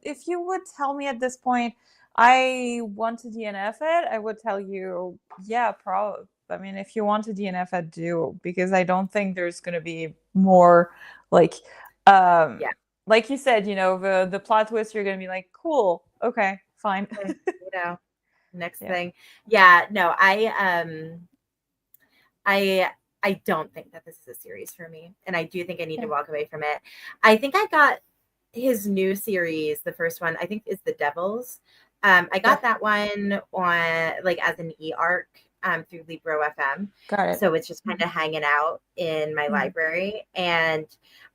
If you would tell me at this point I want to DNF it, I would tell you, yeah, probably. I mean, if you want to DNF it, do, because I don't think there's gonna be more like um yeah. like you said, you know, the plot twist, you're gonna be like, cool, okay, fine. Okay, you know, next Yeah. thing. Yeah, no, I I don't think that this is a series for me, and I do think I need to Yeah. walk away from it. I think I got his new series, the first one, I think is The Devils. I Yeah. got that one on like as an e-arc through Libro FM. Got it. So it's just kind of hanging out in my Mhm. library. And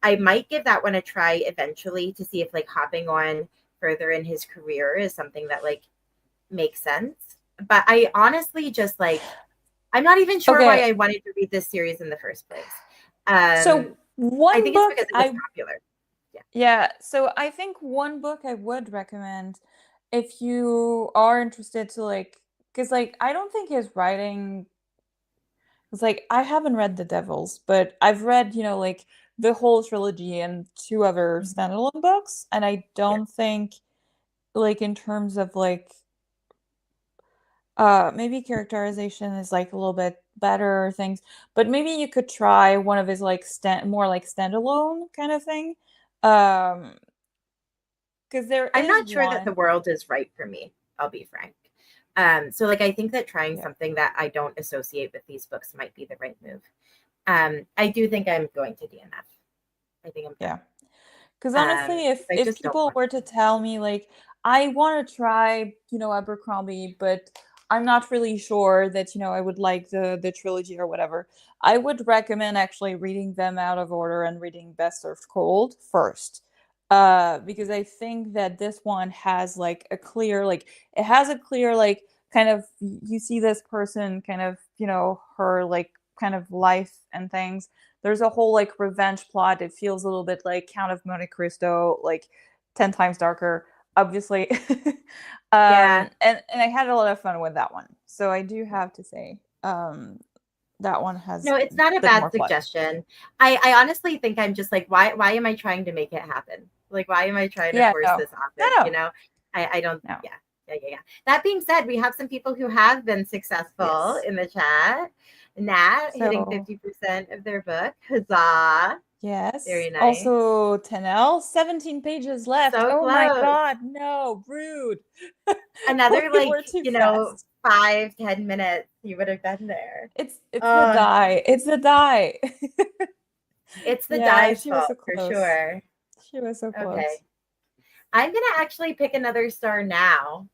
I might give that one a try eventually to see if like hopping on further in his career is something that like makes sense. But I honestly just like I'm not even sure why Okay. I wanted to read this series in the first place. So I one think it's book because it was popular. Yeah. yeah, so I think one book I would recommend if you are interested to like, because like I don't think his writing is like, I haven't read The Devils, but I've read, you know, like the whole trilogy and two other Mhm. standalone books, and I Yeah. don't think like in terms of like maybe characterization is like a little bit better or things, but maybe you could try one of his like more like standalone kind of thing. Um because there I'm is not sure that the one. world is right for me. I'll be frank. So like I think that trying Yeah. something that I don't associate with these books might be the right move. I do think I'm going to DNF. I think I'm Yeah. done. Because honestly, 'Cause I if just don't people want were to tell me like I want to try, you know, Abercrombie, but I'm not really sure that, you know, I would like the trilogy or whatever, I would recommend actually reading them out of order and reading Best Served Cold first. Because I think that this one has like a clear like it has a clear like kind of you see this person kind of, her like kind of life and things. There's a whole like revenge plot. It feels a little bit like Count of Monte Cristo, like 10 times darker, obviously. Yeah. And I had a lot of fun with that one. So I do have to say, that one has No, it's not a a bit bad more plot. suggestion. I honestly think I'm just like, why am I trying to make it happen? Like, why am I trying to Yeah, force no. this No, author? no. You know, I don't, No. yeah. Yeah. That being said, we have some people who have been successful Yes. in the chat. Nat hitting So 50% of their book. Huzzah. yes. Very nice. Also, Tanel, 17 pages left. So Oh my close. God, no, rude. Another like, We're too you know, fast. 5-10 minutes, you would have been there. It's the Oh, die. It's the die. it's the Yeah, die's she was so fault for close. sure. She was so Okay. close. I'm gonna actually pick another star now.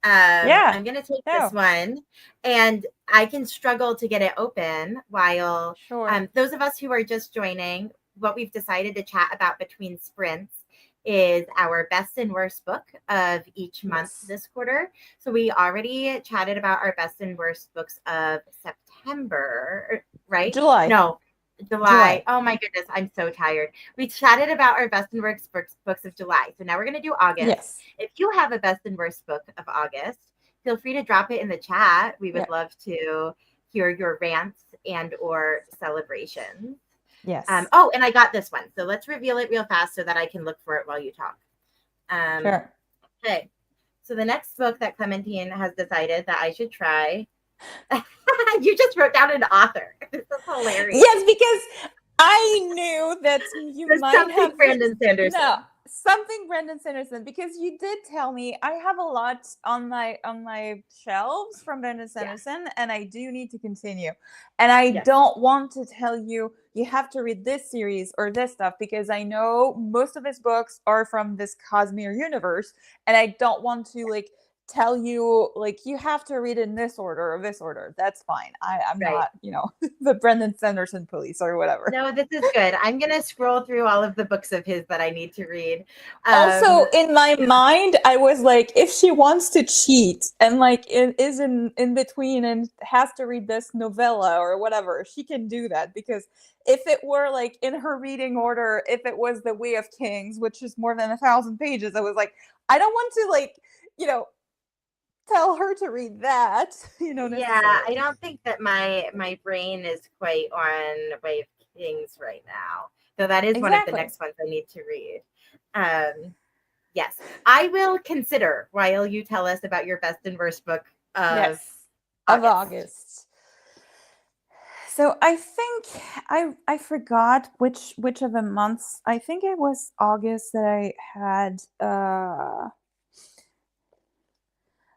Yeah. I'm gonna take this No. one, and I can struggle to get it open while Sure. those of us who are just joining, what we've decided to chat about between sprints is our best and worst book of each month Yes. this quarter. So we already chatted about our best and worst books of September, right? July. No, July. July. Oh my goodness, I'm so tired. We chatted about our best and worst books of July. So now we're going to do August. Yes. If you have a best and worst book of August, feel free to drop it in the chat. We would Yeah. love to hear your rants and or celebrations. Yes. Oh, and I got this one. So let's reveal it real fast so that I can look for it while you talk. Sure. Okay. So the next book that Clementine has decided that I should try. You just wrote down an author. This is hilarious. Yes, because I knew that you There's might something have Brandon no, Sanderson. something Brendan Sanderson, because you did tell me I have a lot on my shelves from Brendan Yeah. Sanderson, and I do need to continue. And I Yes. don't want to tell you have to read this series or this stuff, because I know most of his books are from this Cosmere universe, and I don't want to like tell you like you have to read in this order or this order. That's fine. I'm Right. not, the Brendan Sanderson police or whatever. No, this is good. I'm gonna scroll through all of the books of his that I need to read. Also, in my Yeah. mind, I was like, if she wants to cheat and like it is in between and has to read this novella or whatever, she can do that. Because if it were like in her reading order, if it was The Way of Kings, which is more than 1,000 pages, I was like, I don't want to like, you know, tell her to read that, Yeah, I necessarily. don't think that my brain is quite on Way of Kings right now. So that is one of the Exactly. next ones I need to read. Um, yes, I will consider while you tell us about your best and worst book of Yes. Of August. August. So I think I forgot which of the months. I think it was August that I had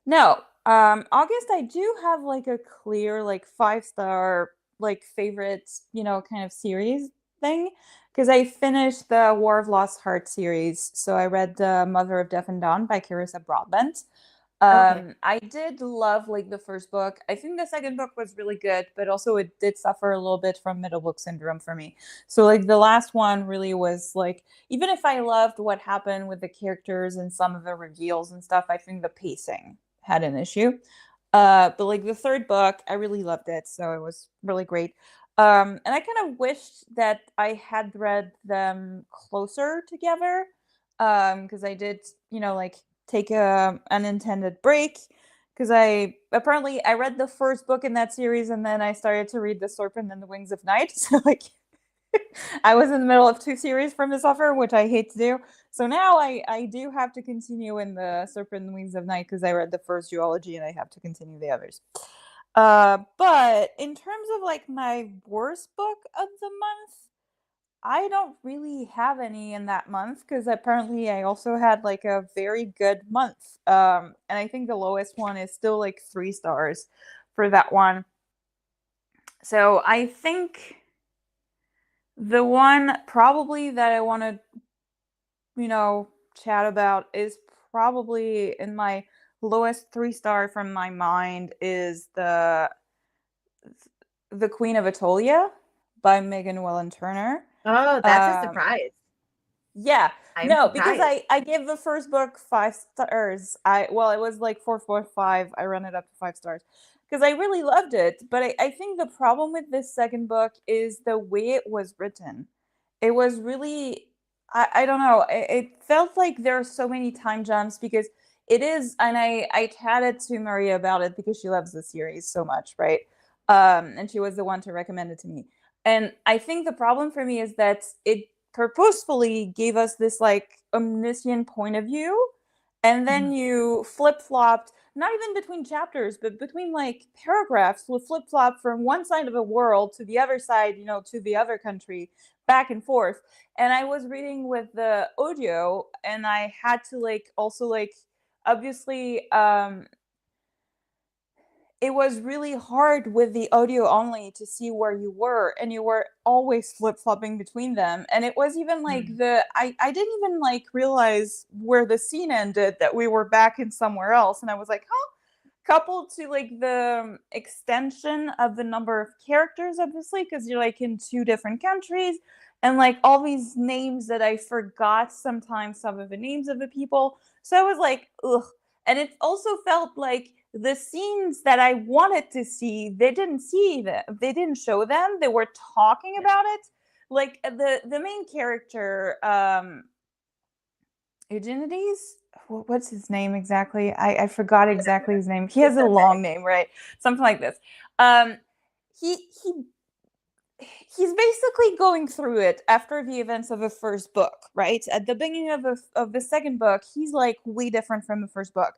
no. August I do have like a clear like 5-star like favorite, kind of series thing, because I finished the War of Lost Heart series. So I read The Mother of Death and Dawn by Carissa Broadbent. Okay. I did love like the first book. I think the second book was really good, but also it did suffer a little bit from middle book syndrome for me. So like the last one really was like, even if I loved what happened with the characters and some of the reveals and stuff, I think the pacing had an issue. But like the third book, I really loved it, so it was really great. And I kind of wished that I had read them closer together, because I did, like take a unintended break, because I read the first book in that series and then I started to read The Serpent and the Wings of Night. So like I was in the middle of two series from this offer, which I hate to do. So now I do have to continue in The Serpent and the Wings of Night, because I read the first duology and I have to continue the others. But in terms of like my worst book of the month, I don't really have any in that month, because apparently I also had like a very good month. And I think the lowest one is still like 3 stars for that one. So I think the one probably that I want to, chat about is probably in my lowest 3-star from my mind is the Queen of Atolia by Megan Welland Turner. Oh, that's a Um, surprise. Yeah. I'm No, because surprised. I gave the first book 5 stars. Well, it was like 4.5. I run it up to 5 stars because I really loved it. But I think the problem with this second book is the way it was written. It was really, I don't know. It felt like there are so many time jumps because it is, and I chatted to Maria about it because she loves the series so much, right? And she was the one to recommend it to me. And I think the problem for me is that it purposefully gave us this like omniscient point of view, and then Mhm. you flip-flopped not even between chapters but between like paragraphs, will flip-flop from one side of the world to the other side, to the other country, back and forth. And I was reading with the audio, and I had to like also like obviously it was really hard with the audio only to see where you were, and you were always flip-flopping between them. And it was even like Mhm. I didn't even like realize where the scene ended, that we were back in somewhere else. And I was like, huh? Coupled to like the extension of the number of characters, obviously, because you're like in two different countries, and like all these names that I forgot sometimes, some of the names of the people. So I was like, ugh. And it also felt like the scenes that I wanted to see, they didn't see them, they didn't show them, they were talking Yeah. about it. Like the main character, Eugenides? What's his name exactly? I forgot It doesn't exactly matter. his name. He has It's a okay. long name, right? Something like this. Um, he he's basically going through it after the events of the first book, right? At the beginning of the second book, he's like way different from the first book.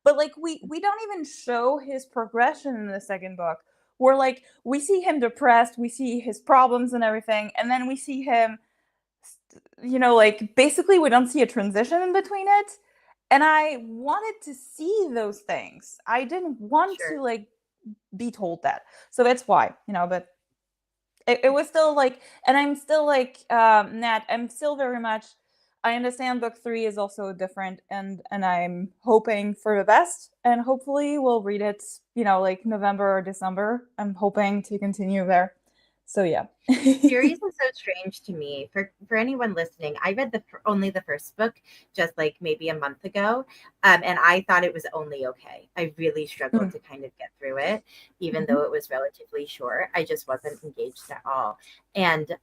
But like we don't even show his progression in the second book. We're like we see him depressed, we see his problems and everything, and then we see him, like basically we don't see a transition in between it. And I wanted to see those things. I didn't want Sure. to like be told that. So that's why, but it was still like, and I'm still like, Nat, I'm still very much, I understand book three is also different, and I'm hoping for the best, and hopefully we'll read it, like November or December. I'm hoping to continue there. So yeah. Series is so strange to me. For anyone listening, I read only the first book just like maybe a month ago, and I thought it was only okay. I really struggled Mm. to kind of get through it, even though Mhm. it was relatively short. I just wasn't engaged at all, and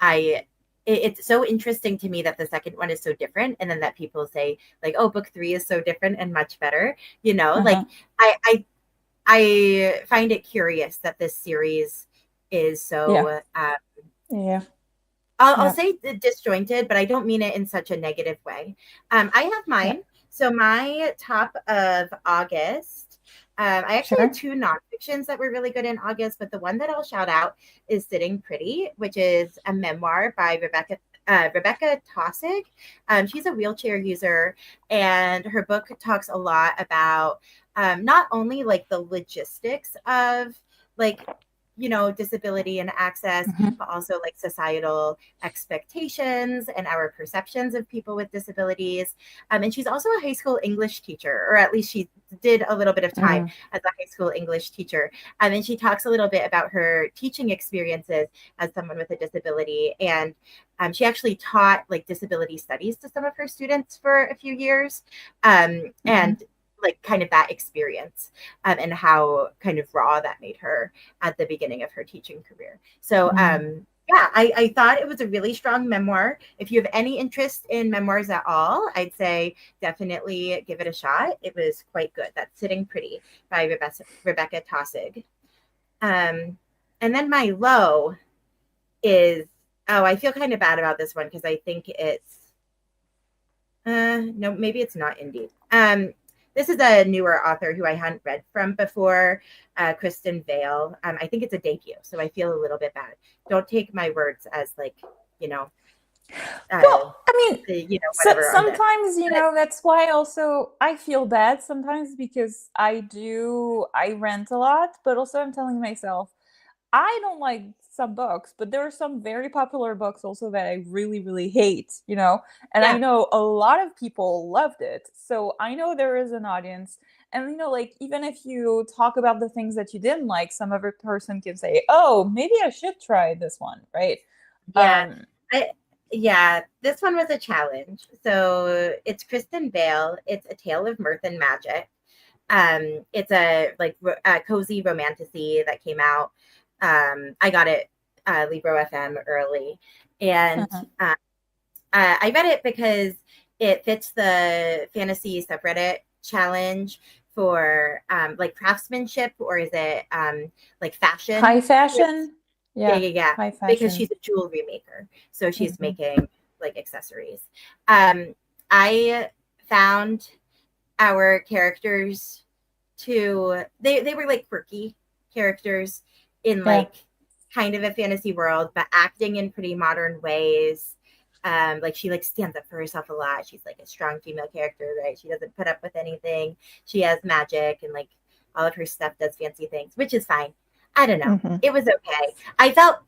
I. It's so interesting to me that the second one is so different, and then that people say like, "Oh, book three is so different and much better." Uh-huh. Like I find it curious that this series is Yeah. so Yeah. I'll Yeah. say disjointed, but I don't mean it in such a negative way. I have Yeah. mine. So my top of August. I actually had Sure. two nonfictions that were really good in August, but the one that I'll shout out is "Sitting Pretty," which is a memoir by Rebecca Tossig. She's a wheelchair user, and her book talks a lot about not only like the logistics of like disability and access, Mhm. but also like societal expectations and our perceptions of people with disabilities. And she's also a high school English teacher, or at least she did a little bit of time Mm. as a high school English teacher. And she talks a little bit about her teaching experiences as someone with a disability. And she actually taught like disability studies to some of her students for a few years. Mhm. And like kind of that experience and how kind of raw that made her at the beginning of her teaching career. So, Mm. yeah, I thought it was a really strong memoir. If you have any interest in memoirs at all, I'd say definitely give it a shot. It was quite good. That's "Sitting Pretty" by Rebecca Tossig. Um, and then my low is, oh, I feel kind of bad about this one because I think it's no, maybe it's not Indeed. This is a newer author who I hadn't read from before, Kristen Vale. I think it's a debut, so I feel a little bit bad. Don't take my words as like, you know, uh, Well, I mean, whatever on this. sometimes, But that's why also I feel bad sometimes because I rent a lot, but also I'm telling myself, I don't like some books, but there are some very popular books also that I really, really hate. And I yeah, know a lot of people loved it. So I know there is an audience. And, like, even if you talk about the things that you didn't like, some other person can say, oh, maybe I should try this one, right? yeah. Um, I, Yeah, this one was a challenge. So it's Kristen Bale. It's A Tale of Mirth and Magic. It's a a cozy romantasy that came out. I got it Libro FM early, and Uh-huh. I read it because it fits the fantasy subreddit challenge for like craftsmanship, or is it like fashion? High It's, fashion? yeah, Yeah, yeah, yeah. high Because fashion. she's a jewelry maker, so she's Mhm. making like accessories. I found our characters to they were like quirky characters in Yeah. like kind of a fantasy world, but acting in pretty modern ways. Like she like stands up for herself a lot. She's like a strong female character, right? She doesn't put up with anything. She has magic and like all of her stuff does fancy things, which is fine. I don't know. Hmm. It was okay. I felt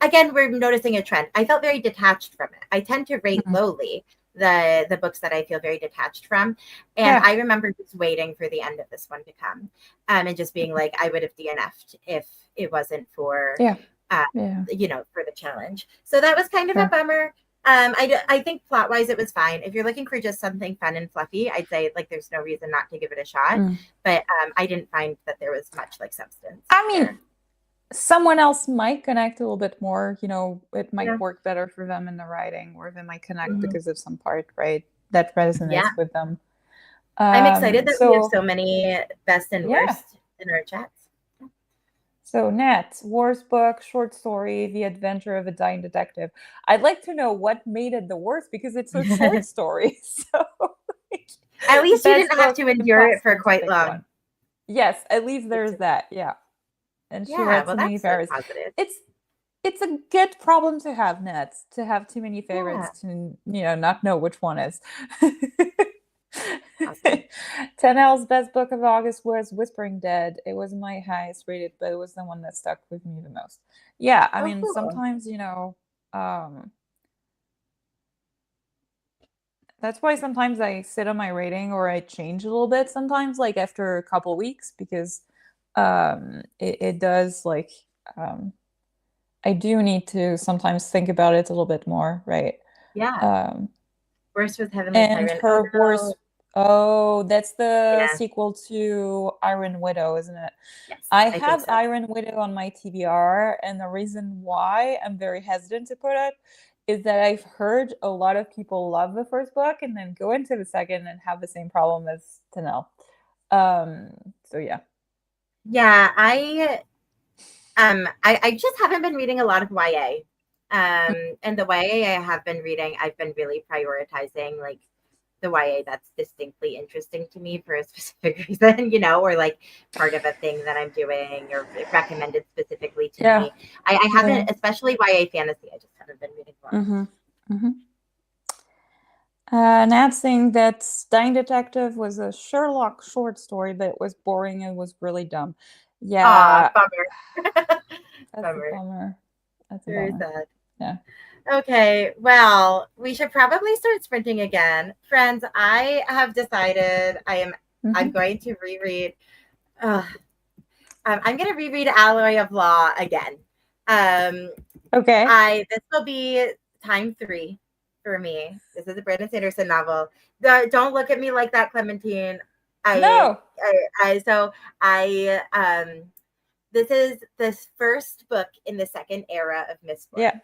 again, we're noticing a trend. I felt very detached from it. I tend to rate Hmm. lowly the books that I feel very detached from. And Yeah. I remember just waiting for the end of this one to come, and just being like, I would have DNF'd if it wasn't for, Yeah. uh, Yeah. for the challenge. So that was kind of a Sure. bummer. I think plot wise it was fine. If you're looking for just something fun and fluffy, I'd say like there's no reason not to give it a shot. Mm. But I didn't find that there was much like substance I there. mean, someone else might connect a little bit more, it Yeah. might work better for them in the writing, or they might connect Mhm. because of some part, right, that Yeah. resonates with them. I'm excited that we have So so many best and yeah. worst in our chats. So Nat, worst book, short story, The Adventure of a Dying Detective. I'd like to know what made it the worst because it's a short story. So like, At least you best didn't have book, to endure it for impossible to quite pick long. one. Yes, at least there's that. Yeah. And she Yeah, read well, too many that's like favorites. positive. It's it's a good problem to have, Nets, to have too many Yeah, favorites to not know which one is. awesome. 10L's best book of August was Whispering Dead. It was my highest rated, but it was the one that stuck with me the most. Yeah, I Oh, mean, cool. sometimes, that's why sometimes I sit on my rating or I change a little bit sometimes, like after a couple weeks, because it does like um I do need to sometimes think about it a little bit more, right? Yeah. Um, Worst was Heavenly and Siren. Oh her no. worst, oh, that's the Yeah. sequel to Iron Widow, isn't it? Yes, I I think have so. Iron Widow on my TBR, and the reason why I'm very hesitant to put it is that I've heard a lot of people love the first book and then go into the second and have the same problem as Tanel. So yeah. Yeah, I just haven't been reading a lot of YA. And the YA I have been reading, I've been really prioritizing like the YA that's distinctly interesting to me for a specific reason, or like part of a thing that I'm doing or recommended specifically to Yeah. me. I Yeah. haven't, especially YA fantasy, I just haven't been reading more. Mm-hmm. Mm-hmm. Nat saying that Dying Detective was a Sherlock short story, but it was boring and was really dumb. Aw, Yeah, bummer. that's a Bummer. bummer. That's a Very bummer. sad. Yeah. Okay, well, we should probably start sprinting again. Friends, I have decided I'm Hmm. going to reread. Uh, I'm going to reread Alloy of Law again. Um, Okay. this will be time 3 for me. This is a Brandon Sanderson novel. Don't look at me like that, Clementine. I, No. so I this is this first book in the second era of Yeah, Mistborn.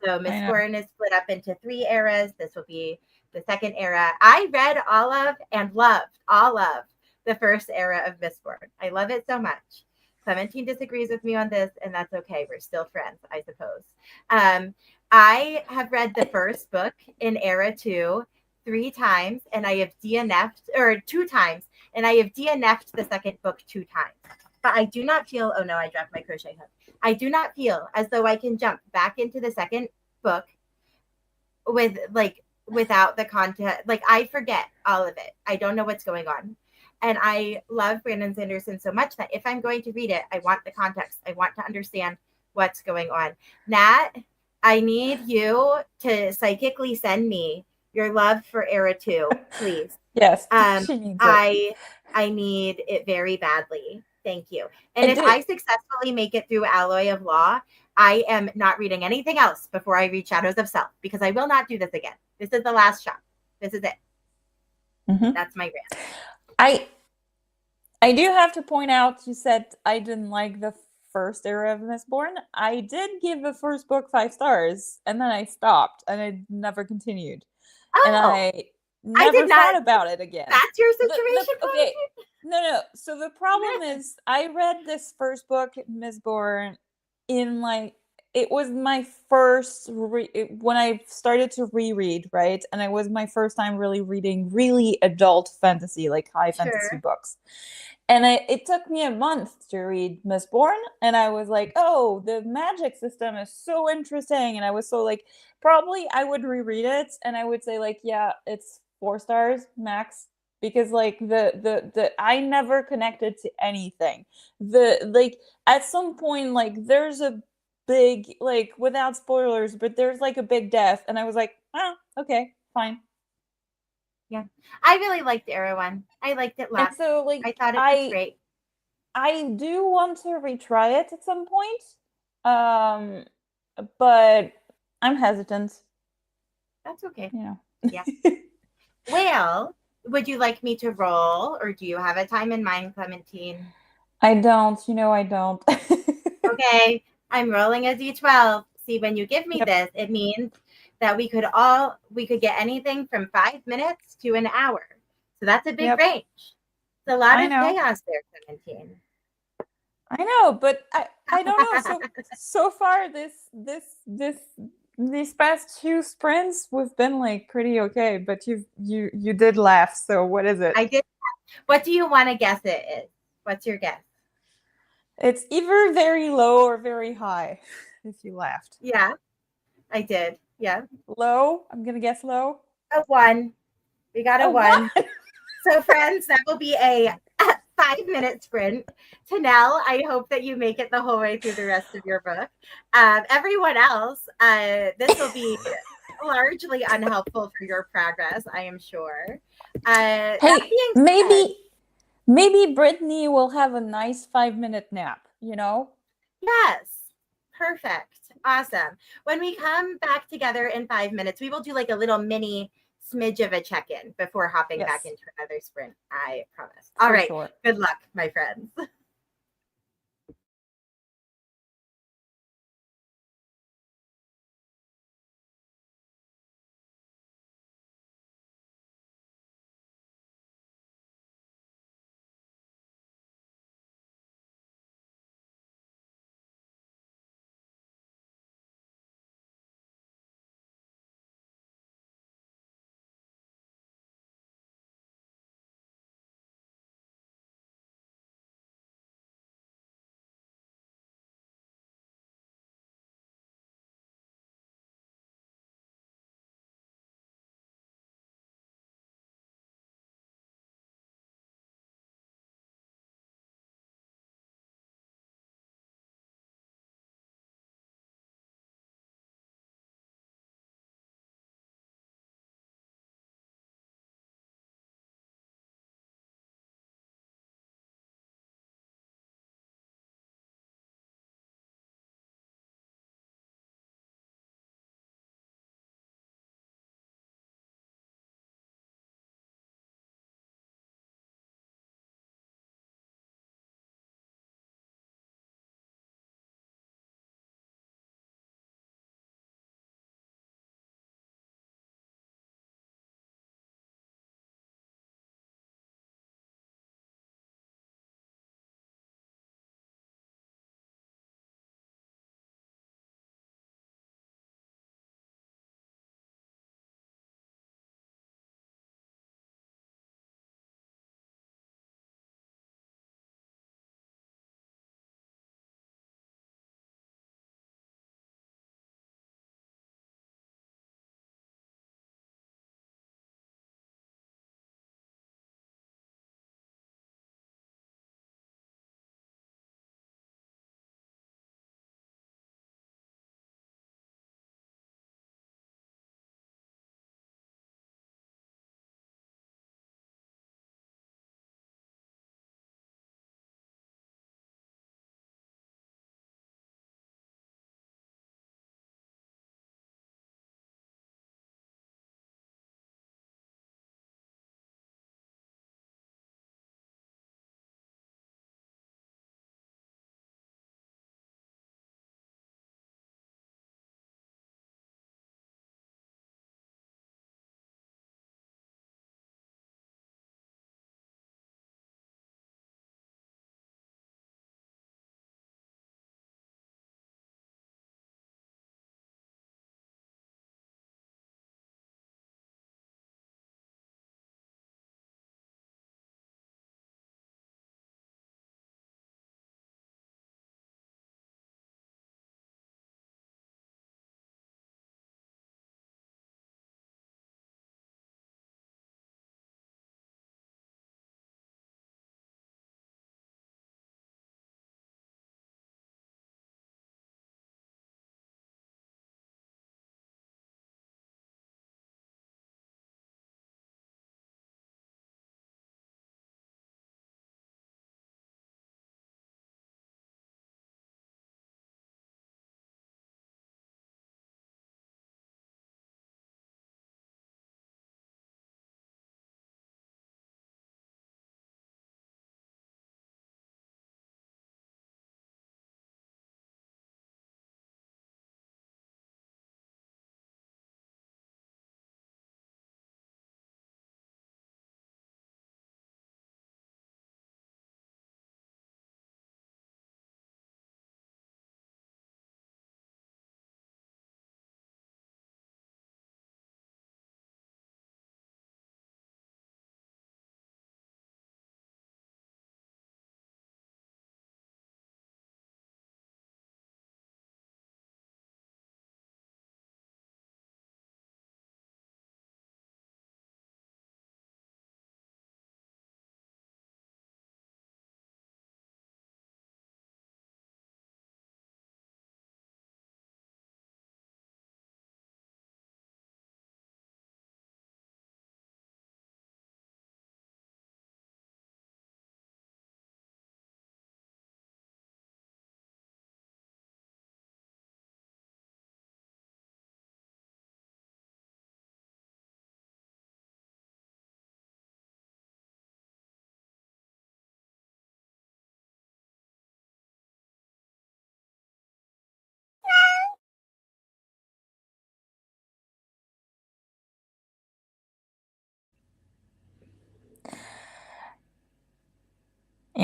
So I know. Mistborn is split up into 3 eras. This will be the second era. I read all of and loved all of the first era of Mistborn. I love it so much. Clementine disagrees with me on this, and that's okay. We're still friends, I suppose. Um, I have read the first book in Era 2 3 times, and I have DNF'd, or 2 times, and I have DNF'd the second book 2 times. But I do not feel, oh no, I dropped my crochet hook. I do not feel as though I can jump back into the second book with like without the content. Like I forget all of it. I don't know what's going on. And I love Brandon Sanderson so much that if I'm going to read it, I want the context. I want to understand what's going on. Nat, I need you to psychically send me your love for Era 2, please. Yes, Um, she needs it. I need it very badly. Thank you. I And if do. I successfully make it through Alloy of Law, I am not reading anything else before I read Shadows of Self because I will not do this again. This is the last shot. This is it. Mm-hmm. That's my rant. I I do have to point out, you said I didn't like the first era of Mistborn. I did give the first book 5 stars, and then I stopped, and I never continued. And Oh, I I did never not. thought about it again. That's your The situation, okay, Clementine? no. So the problem is, I read this first book, Mistborn, in like it was my first when I started to reread, right? And it was my first time really reading really adult fantasy, like high fantasy Sure. books. And it took me a month to read Mistborn, and I was like, "Oh, the magic system is so interesting." And I was so like, probably I would reread it, and I would say like, "Yeah, it's 4 stars max," because like the I never connected to anything. The like at some point, like there's a big, like, without spoilers, but there's like a big death, and I was like, "Oh, okay, fine." Yeah. I really liked Era One. I liked it And lots. so like I thought it was great. I do want to retry it at some point. Um, but I'm hesitant, That's okay. you know. Yeah. Well, would you like me to roll or do you have a time in mind, Clementine? I don't, I don't. Okay. I'm rolling a d12. See, when you give me Yep, this, it means that we could get anything from 5 minutes to an hour. So that's a big yep. range. It's a lot I of know. chaos there, Clementine. I know, but I don't know. So far these past 2 sprints we've been like pretty okay, but you did laugh. So what is it? I did. What do you want to guess it is? What's your guess? It's either very low or very high. If you laughed. Yeah, I did. Yeah. Low? I'm gonna guess low. A one. We got a A one? one. So, friends, that will be a 5 minute sprint. Tanel, I hope that you make it the whole way through the rest of your book. Everyone else, this will be largely unhelpful for your progress, I am sure. That Hey, being said, maybe Brittany will have a nice 5 minute nap, you know? yes, perfect. Awesome. When we come back together in 5 minutes, we will do like a little mini smidge of a check in before hopping back Yes, into another sprint. I promise. All for right. sure. Good luck, my friends.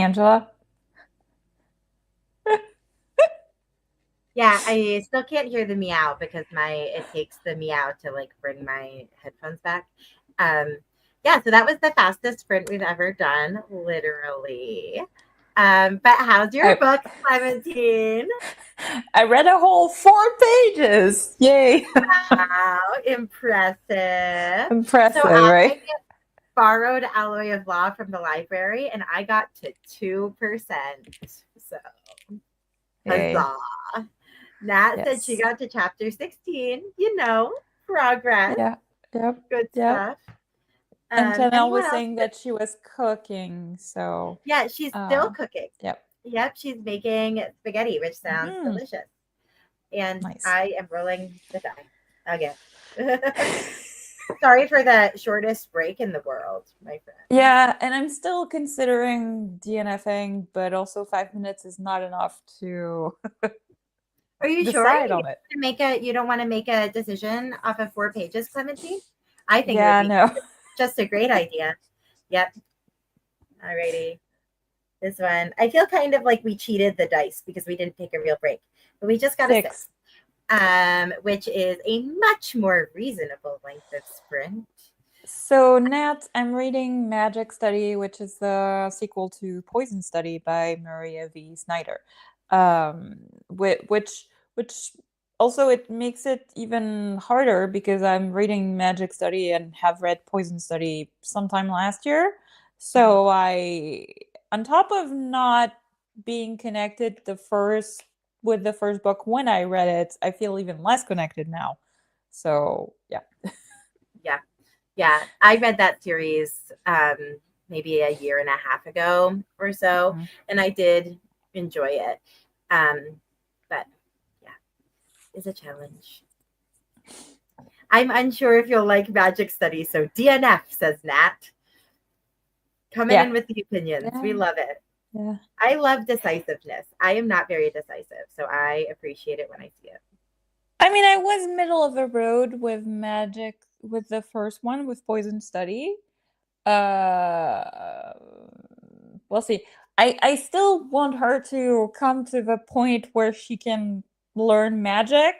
Angela? Yeah, I still can't hear the meow because my it takes the meow to like bring my headphones back. Um, yeah, so that was the fastest sprint we've ever done, literally. But how's your I book, Clementine? I read a whole 4 pages. Yay. Wow, impressive. So Impressive, I right? borrowed Alloy of Law from the library and I got to 2%. So Yay. huzzah. Nat said she Yes. got to chapter 16. Progress. Yeah. Yep. Good Yep. stuff. And Janelle Anyone was else? saying that she was cooking, so Yeah, she's still uh cooking. yep. Yep, she's making spaghetti, which sounds Mm, delicious. And nice. I am rolling the die again. Sorry for the shortest break in the world, my friend. Yeah, and I'm still considering DNFing, but also 5 minutes is not enough to Are you sure decide on it. you don't want to make a decision off of 4 pages, Clementine? I think it would Yeah, be no. just a great idea. Yep. Alrighty. This one. I feel kind of like we cheated the dice because we didn't take a real break. But we just got a 6. 6. Which is a much more reasonable length of sprint. So, Nat, I'm reading Magic Study, which is the sequel to Poison Study by Maria V. Snyder. Which also it makes it even harder because I'm reading Magic Study and have read Poison Study sometime last year. Mhm. So I, on top of not being connected with the first book when I read it, I feel even less connected now. So yeah. Yeah. Yeah. I read that series maybe a year and a half ago or so, Mhm. and I did enjoy it. But yeah, it's a challenge. I'm unsure if you'll like magic study, so DNF, says Nat. Coming Yeah. in with the opinions. We Yeah. love it. Yeah. I love decisiveness. I am not very decisive, so I appreciate it when I see it. I mean, I was middle of the road with Magic with the first one with Poison Study. Uh, we'll see. I still want her to come to the point where she can learn magic,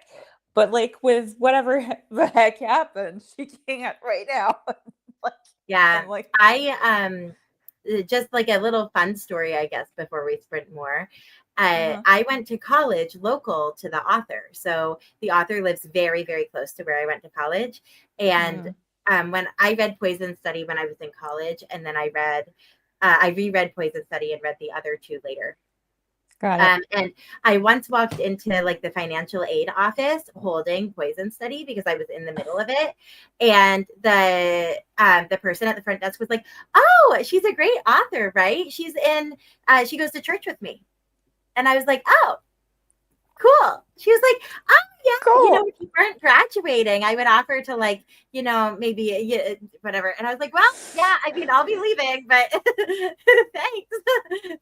but like with whatever the heck happened, she can't right now. Like, Yeah. I'm like, Just like a little fun story, I guess, before we sprint more. uh-huh. I went to college local to the author. So the author lives very, very close to where I went to college. And Mm, when I read Poison Study when I was in college, and then I reread Poison Study and read the other two later. got it. And I once walked into like the financial aid office holding Poison Study because I was in the middle of it, and the person at the front desk was like, "Oh, she's a great author, right? She goes to church with me," and I was like, "Oh, cool." She was like, "Oh yeah, Cool. if you weren't graduating, I would offer to like, maybe whatever." And I was like, "Well, yeah, I mean, I'll be leaving, but thanks.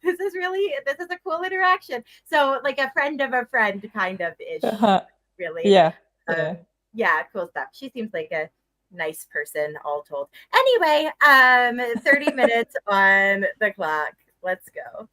This is a cool interaction." So like a friend of a friend kind of ish, Uh-huh. really. Yeah. Um, Yeah. yeah, cool stuff. She seems like a nice person, all told. Anyway, 30 minutes on the clock. Let's go.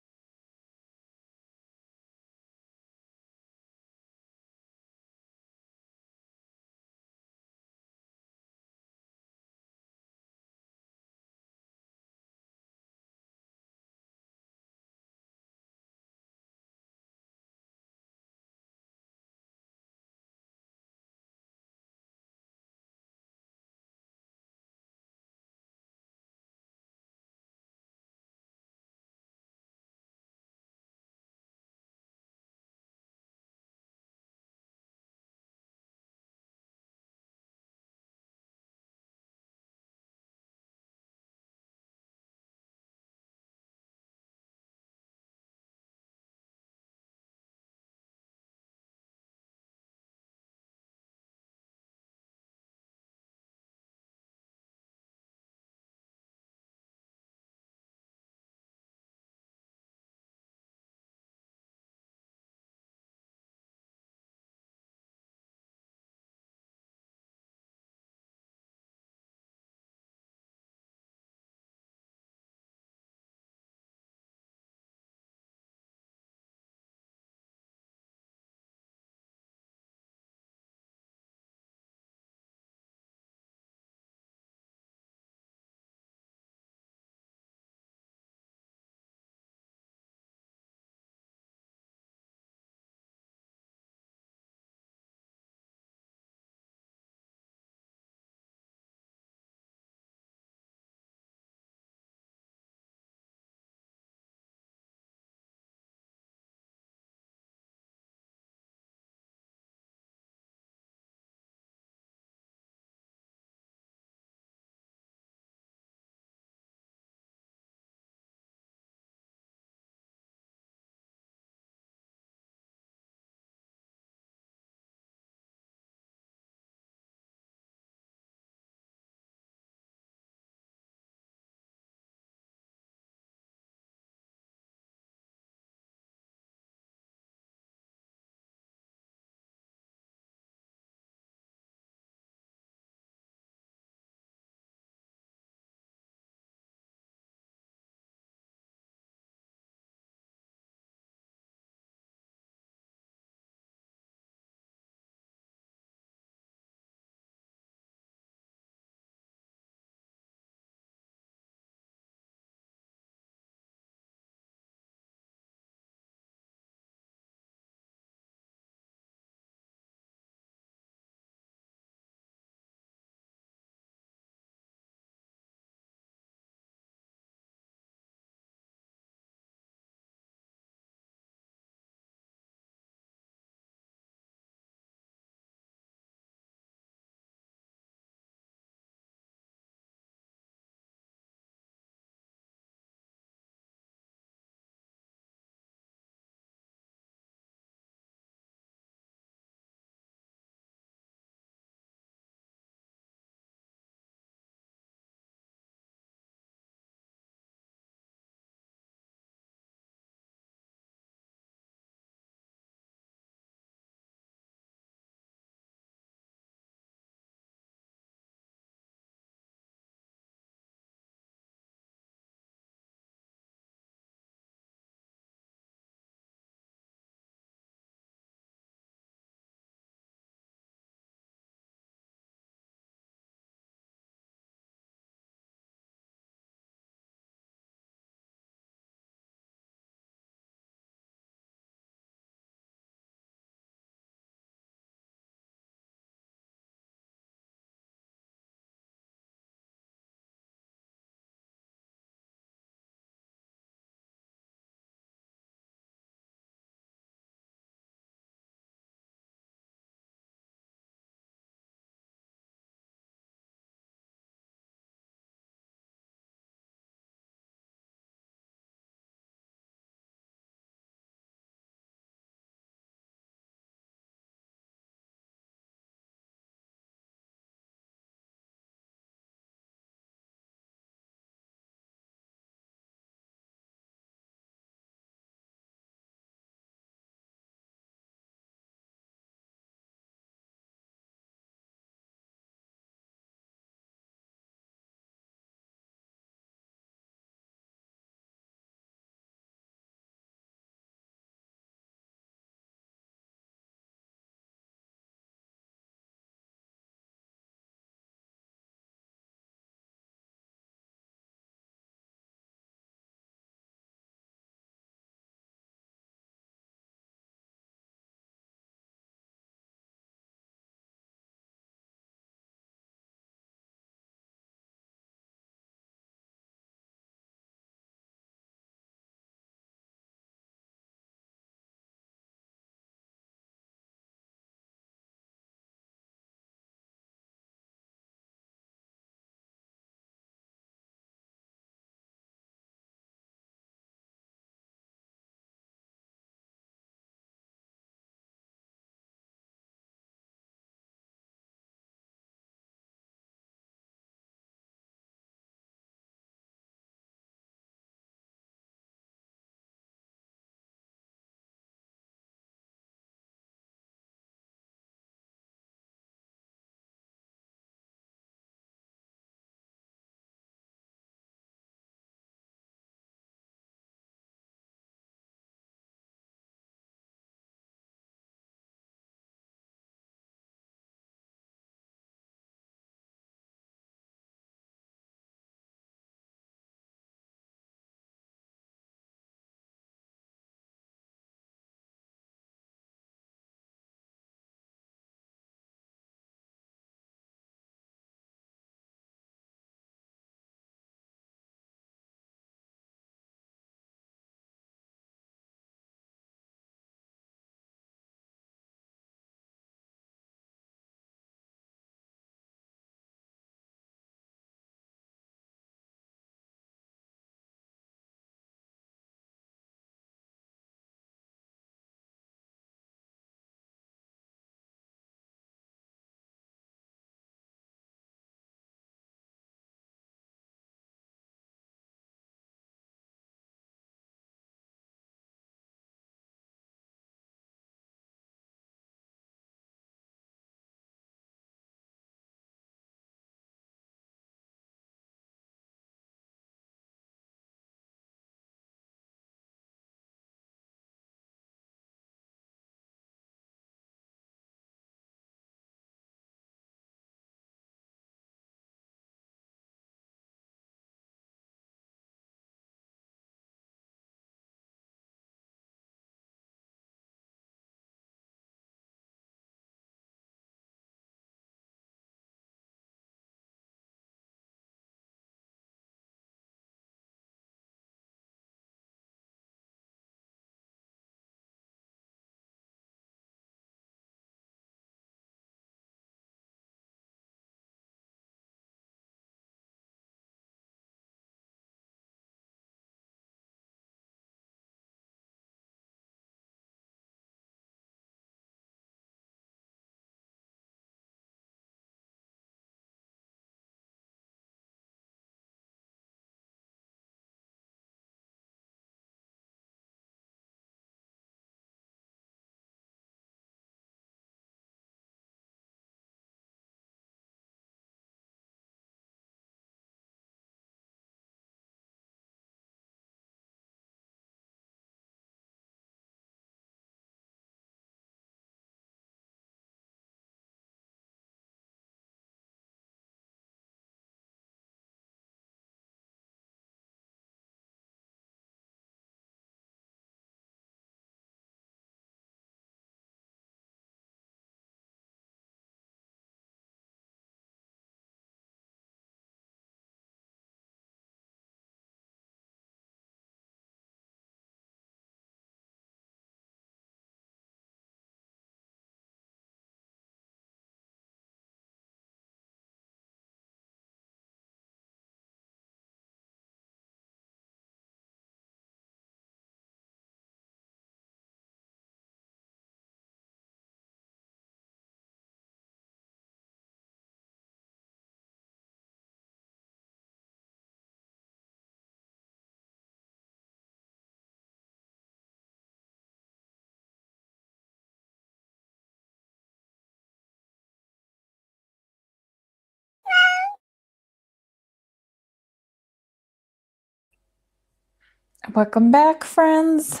Welcome back, friends.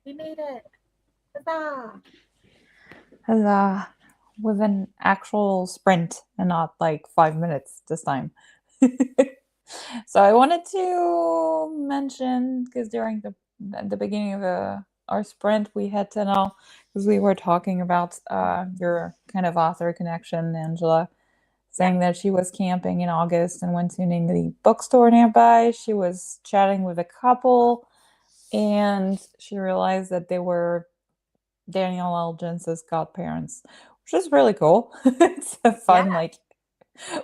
We made it. Huzzah. Huzzah. With an actual sprint and not like 5 minutes this time. So I wanted to mention because during at the beginning of our sprint, we had to know because we were talking about your kind of author connection, Angela, Yeah. saying that she was camping in August and went to the bookstore nearby. She was chatting with a couple, and she realized that they were Daniel L. Jensen's godparents, which is really cool. It's a Yeah. fun, like,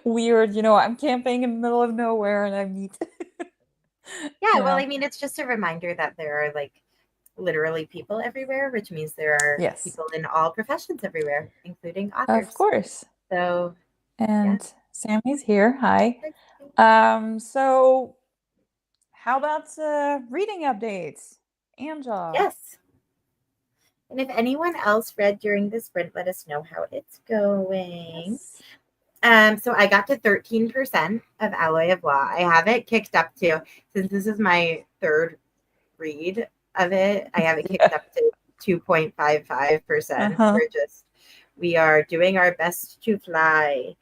weird, I'm camping in the middle of nowhere and I meet, Yeah. you Well, know. I mean, it's just a reminder that there are like literally people everywhere, which means there are Yes, people in all professions everywhere, including of authors. course. So, yeah. And Sammy's here. Hi. So how about reading updates? Angela. Yes. And if anyone else read during the sprint, let us know how it's going. Yes. So I got to 13% of Alloy of Law. I have it kicked up to, since this is my third read of it, I have it kicked Yeah. up to 2.55%. Uh-huh. We are doing our best to fly.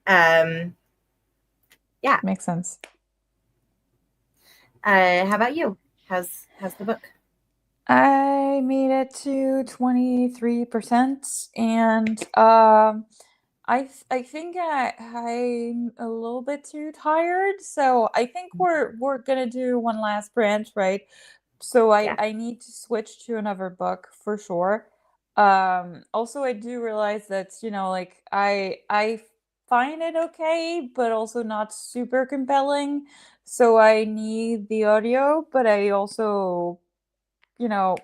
Um, yeah. Makes sense. How about you? How's the book? I made it to 23% and I think I'm a little bit too tired, so I think we're gonna do one last branch, right? So I Yeah. I need to switch to another book for sure. Also I do realize that, like I find it okay, but also not super compelling. So I need the audio, but I also, you know,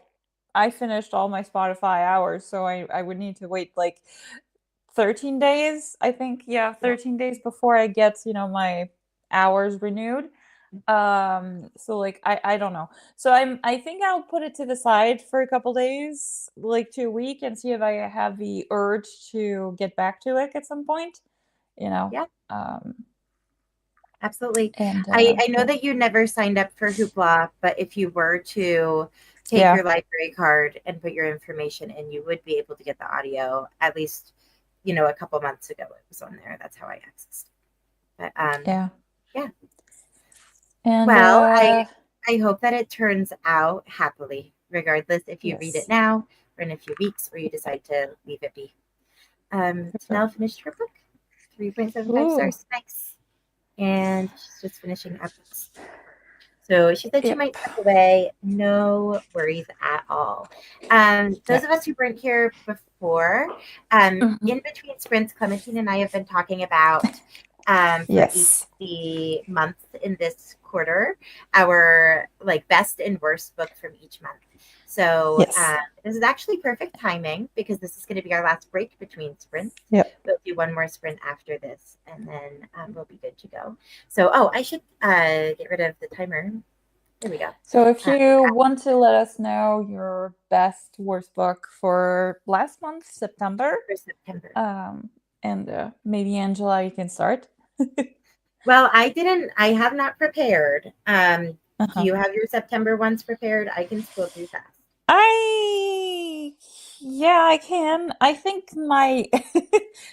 I finished all my Spotify hours, so I would need to wait like 13 days, I think. Yeah, Yeah. 13 days before I get, my hours renewed. So like I don't know. So I think I'll put it to the side for a couple days, like to a week, and see if I have the urge to get back to it at some point, you know. Yeah. Um Absolutely. and I know yeah. that you never signed up for Hoopla, but if you were to take Yeah. your library card and put your information in, you would be able to get the audio. At least, a couple months ago it was on there. That's how I accessed it. But Yeah. yeah. And Well, I hope that it turns out happily, regardless if you read it yes. now or in a few weeks, or you decide to leave it be. Sure. Tanel finished her book, 3.75 Ooh. stars. Nice. And she's just finishing up. So she said she Yep. might step away. No worries at all. Those Yeah. of us who weren't here before, Mhm. in between sprints, Clementine and I have been talking about for each Yes. the month in this quarter, our like best and worst book from each month. So Yes. this is actually perfect timing because this is going to be our last break between sprints. Yep. We'll do one more sprint after this, and then we'll be good to go. So, I should get rid of the timer. There we go. So if Uh, you want to let us know your best worst book for last month, September, for September. um, and maybe Angela, you can start. Well, I have not prepared. Do Uh-huh. you have your September ones prepared? I can scroll through fast. I Yeah, I can. I think my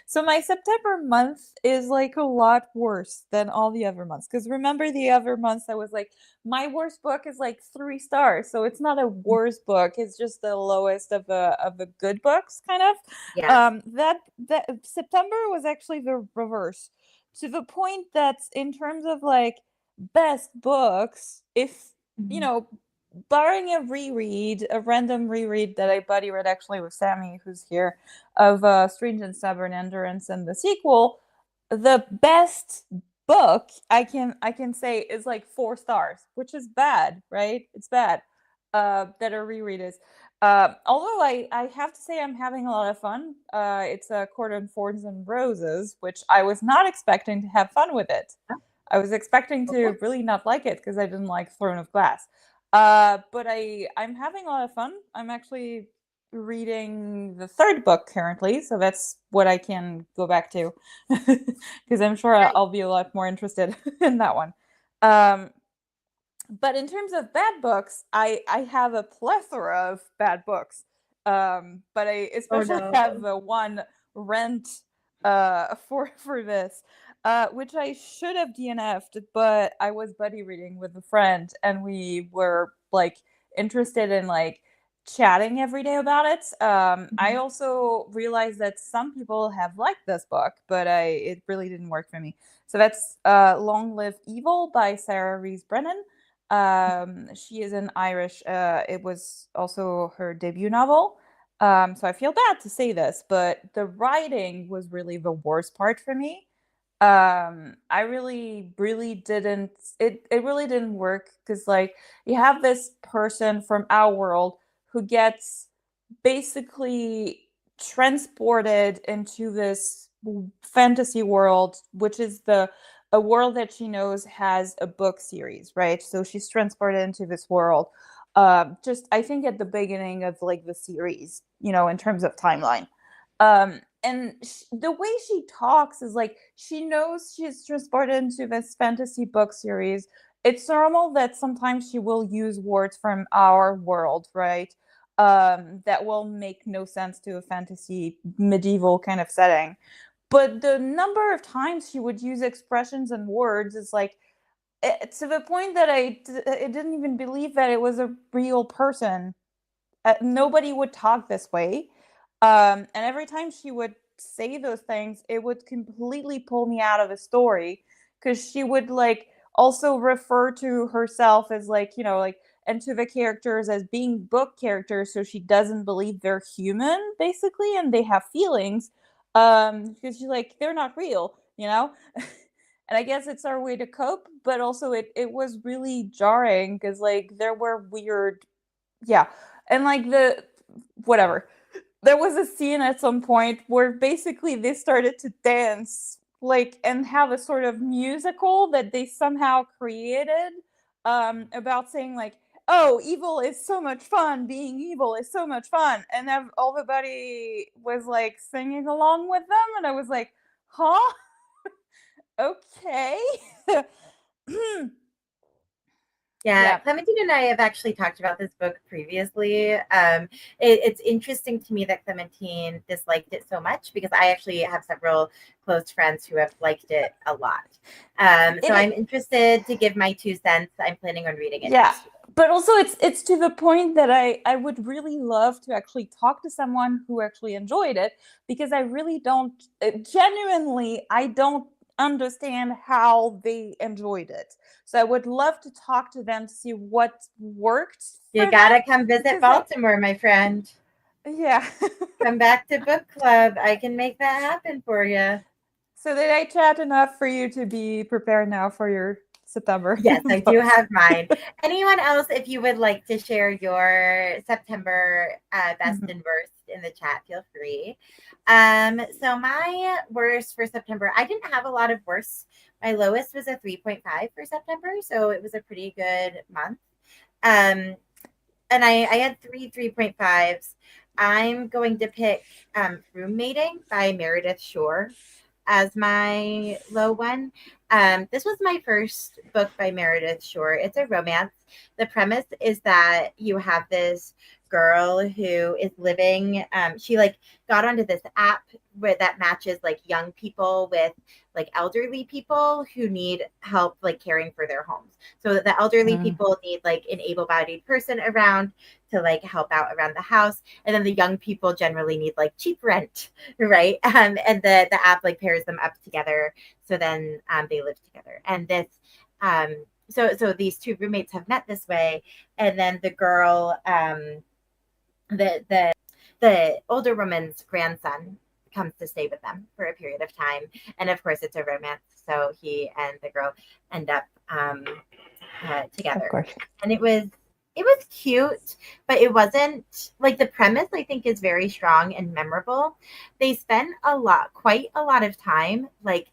so my September month is like a lot worse than all the other months. Because remember the other months I was like, my worst book is like 3 stars. So it's not a worst book, it's just the lowest of the good books, kind of. Yeah. That September was actually the reverse. To the point that in terms of like best books, if you Mhm. know barring a random reread that a buddy read actually with Sammy, who's here, of Strange and Stubborn Endurance and the sequel, the best book I can say is like 4 stars, which is bad, right? It's bad. That a reread is. Although I have to say I'm having a lot of fun. It's a Court of Thorns and Roses, which I was not expecting to have fun with it. I was expecting Okay. to really not like it because I didn't like Throne of Glass. But I'm having a lot of fun. I'm actually reading the third book currently, so that's what I can go back to because I'm sure Right. I'll be a lot more interested in that one. Um, but in terms of bad books, I have a plethora of bad books. But I Oh especially no. have one rent for this, which I should have DNF'd, but I was buddy reading with a friend, and we were like interested in like chatting every day about it. I Mhm. also realized that some people have liked this book, but it really didn't work for me. So that's Long Live Evil by Sarah Rees Brennan. She is an Irish. It was also her debut novel. So I feel bad to say this, but the writing was really the worst part for me. I really didn't. It really didn't work because like you have this person from our world who gets basically transported into this fantasy world, which is the a world that she knows has a book series, right? So she's transported into this world. Just I think at the beginning of like the series, in terms of timeline. And the way she talks is like she knows she's transported into this fantasy book series. It's normal that sometimes she will use words from our world, right? That will make no sense to a fantasy medieval kind of setting. But the number of times she would use expressions and words is like to the point that I didn't even believe that it was a real person. Nobody would talk this way. And every time she would say those things, it would completely pull me out of the story because she would like also refer to herself as like, like, and to the characters as being book characters. So she doesn't believe they're human, basically, and they have feelings. Because she's like, they're not real. And I guess it's our way to cope, but also it was really jarring because like there were weird, yeah, and like the whatever. There was a scene at some point where basically they started to dance like and have a sort of musical that they somehow created about saying like, oh, evil is so much fun, being evil is so much fun, and everybody was like singing along with them, and I was like, huh, okay. Yeah, Yeah. Clementine and I have actually talked about this book previously. It's interesting to me that Clementine disliked it so much because I actually have several close friends who have liked it a lot. So it I'm interested to give my 2 cents. I'm planning on reading it Yeah, next week. but also it's to the point that I would really love to actually talk to someone who actually enjoyed it, because I really don't genuinely I don't understand how they enjoyed it. So I would love to talk to them to see what worked You for them, gotta come visit because like, Baltimore, my friend. yeah. Come back to book club. I can make that happen for you. So did I chat enough for you to be prepared now for your September Yes, I do books? have mine. Anyone else, if you would like to share your September best Mhm. and worst in the chat, feel free. So my worst for September, I didn't have a lot of worst. My lowest was a 3.5 for September, so it was a pretty good month. Um, and I had three 3.5s. I'm going to pick Roommating by Meredith Shore as my low one. This was my first book by Meredith Shore. It's a romance. The premise is that you have this girl who is living. She like got onto this app where that matches like young people with like elderly people who need help like caring for their homes. So the elderly Mm. people need like an able-bodied person around to like help out around the house, and then the young people generally need like cheap rent, right? And the app like pairs them up together, so then they live together. And this, so these two roommates have met this way, and then the girl, the older woman's grandson comes to stay with them for a period of time, and of course it's a romance. So he and the girl end up Of together, course. and it was cute, but it wasn't like the premise. I think is very strong and memorable. They spent quite a lot of time, like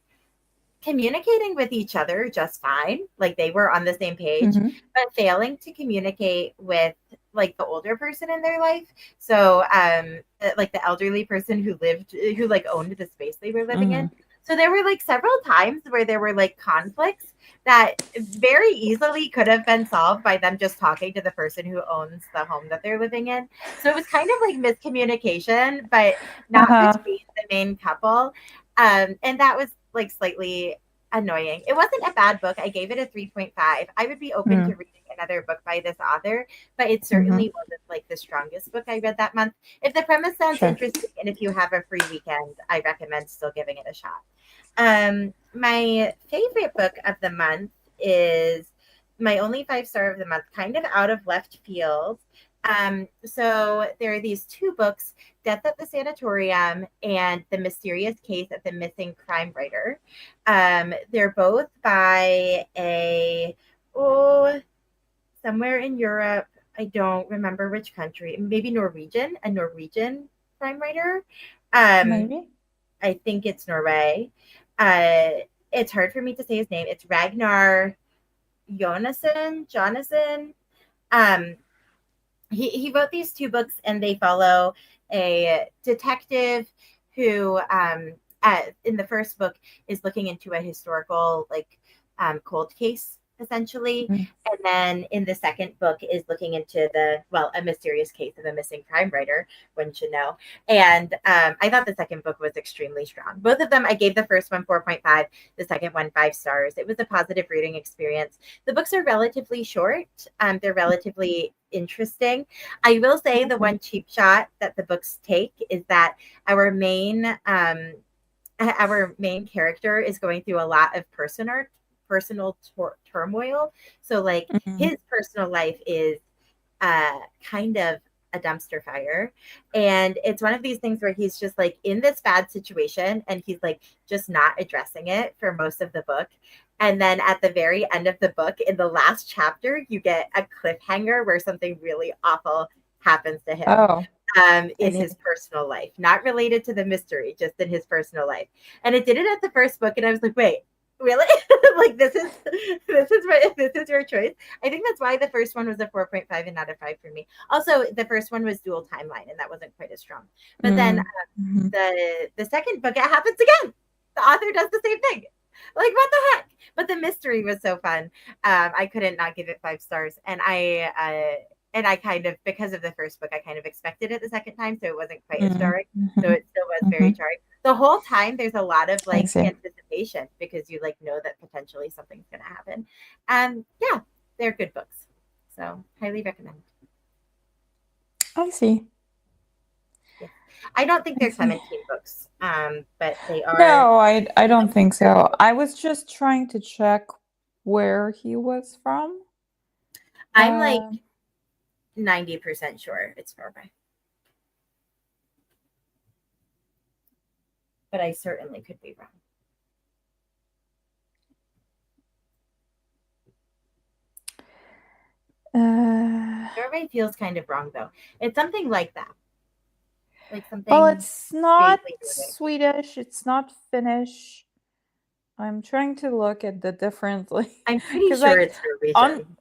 communicating with each other just fine. Like they were on the same page, Mm-hmm. but failing to communicate with like the older person in their life. So, like the elderly person who like owned the space they were living Mm-hmm. in. So there were like several times where there were like conflicts that very easily could have been solved by them just talking to the person who owns the home that they're living in. So it was kind of like miscommunication, but not Uh-huh. between the main couple. And that was like slightly annoying. It wasn't a bad book. I gave it a 3.5. I would be open to reading another book by this author, but it Mm-hmm. certainly wasn't like the strongest book I read that month. If the premise sounds Sure. interesting and if you have a free weekend, I recommend still giving it a shot. My favorite book of the month is my only 5 star of the month, kind of out of left field. So there are these two books, Death at the Sanatorium and The Mysterious Case of the Missing Crime Writer. They're both by somewhere in Europe. I don't remember which country, maybe a Norwegian crime writer. Um, Maybe. I think it's Norway. Uh, it's hard for me to say his name. It's Ragnar Jonasson. Um, he wrote these two books and they follow a detective who in the first book is looking into a historical like cold case essentially, Mm-hmm. and then in the second book is looking into a mysterious case of a missing crime writer, one should know. And I thought the second book was extremely strong. Both of them, I gave the first one 4.5, the second one 5 stars. It was a positive reading experience. The books are relatively short. They're relatively interesting. I will say the Okay. one cheap shot that the books take is that our main um, our main character is going through a lot of personal turmoil. So like Mm-hmm. his personal life is kind of a dumpster fire. And it's one of these things where he's just like in this bad situation and he's like just not addressing it for most of the book. And then at the very end of the book, in the last chapter, you get a cliffhanger where something really awful happens to him Oh, I in see. his personal life, not related to the mystery, just in his personal life. And it did it at the first book, and I was like, wait, really? Like this is your choice. I think that's why the first one was a 4.5 and not a 5 for me. Also, the first one was dual timeline, and that wasn't quite as strong. But then Mm-hmm. the second book, it happens again. The author does the same thing. Like what the heck? But the mystery was so fun. I couldn't not give it 5 stars, and I kind of, because of the first book, I kind of expected it the second time, so it wasn't quite as jarring. So Mm-hmm. it still was Mm-hmm. very jarring. The whole time, there's a lot of I like see. anticipation because you like know that potentially something's going to happen. Yeah, they're good books, so highly recommend. I see. Yeah, I don't think I they're see. Clementine books, but they are. No, I don't think so. I was just trying to check where he was from. I'm like Um, 90% sure it's Norway, but I certainly could be wrong. uh, Norway feels kind of wrong though. It's something like that, like well, something it's not vaguely Nordic. Swedish. It's not Finnish. I'm trying to look at the different, like, I'm pretty because sure like it's on, Norwegian.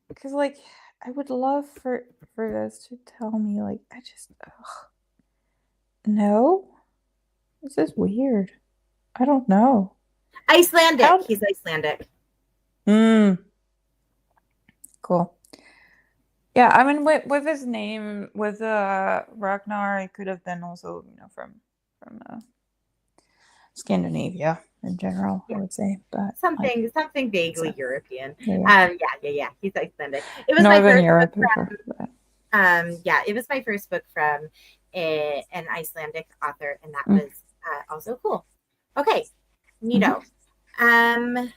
because like I would love for this to tell me. Like, I just no. This is weird. I don't know. Icelandic. How? He's Icelandic. Hmm. Cool. Yeah, I mean, with his name, with Ragnar, it could have been also, from Scandinavia in general, I Yeah, would say, but like, something it's vaguely European. yeah, yeah. Yeah. He's Icelandic. It was my Northern first book Europe, from. but Yeah, it was my first book from an Icelandic author, and that mm, was also cool. Okay, mhm. Nito. Um,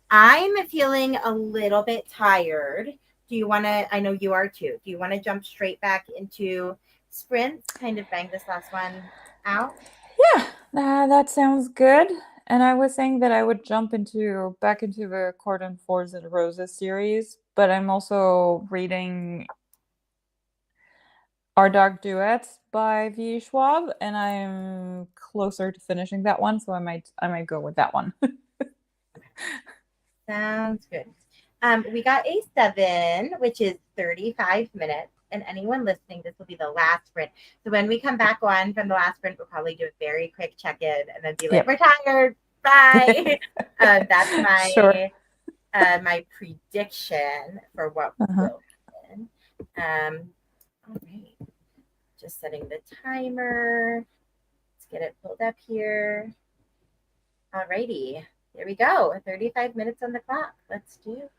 I'm feeling a little bit tired. Do you want to? I know you are too. Do you want to jump straight back into sprints? Kind of bang this last one out. Yeah, that sounds good. And I was saying that I would jump into back into the Cordon Fours and Roses series, but I'm also reading Our Dog Duets by V. Schwab, and I'm closer to finishing that one, so I might go with that one. Sounds good. We got a 7, which is 35 minutes. And anyone listening, this will be the last sprint. So when we come back on from the last sprint, we'll probably do a very quick check-in and then be like, Yep. "We're tired. Bye." That's Sure. my prediction for what Uh-huh. will happen. All right. Just setting the timer. Let's get it pulled up here. All righty. Here we go. 35 minutes on the clock. Let's do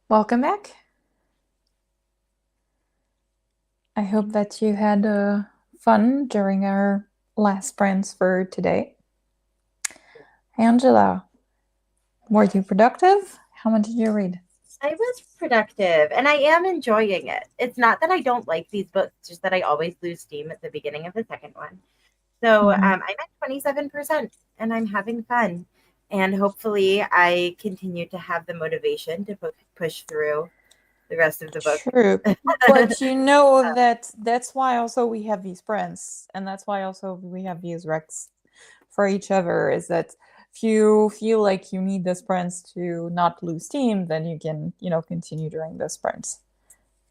Welcome back. I hope that you had fun during our last sprints for today. Angela, were you productive? How much did you read? I was productive and I am enjoying it. It's not that I don't like these books, just that I always lose steam at the beginning of the second one. So Mhm. I'm at 27% and I'm having fun. And hopefully, I continue to have the motivation to push through the rest of the book. True. But you know that that's why also we have these sprints, and that's why also we have these recs for each other, is that if you feel like you need the sprints to not lose steam, then you can, continue during the sprints.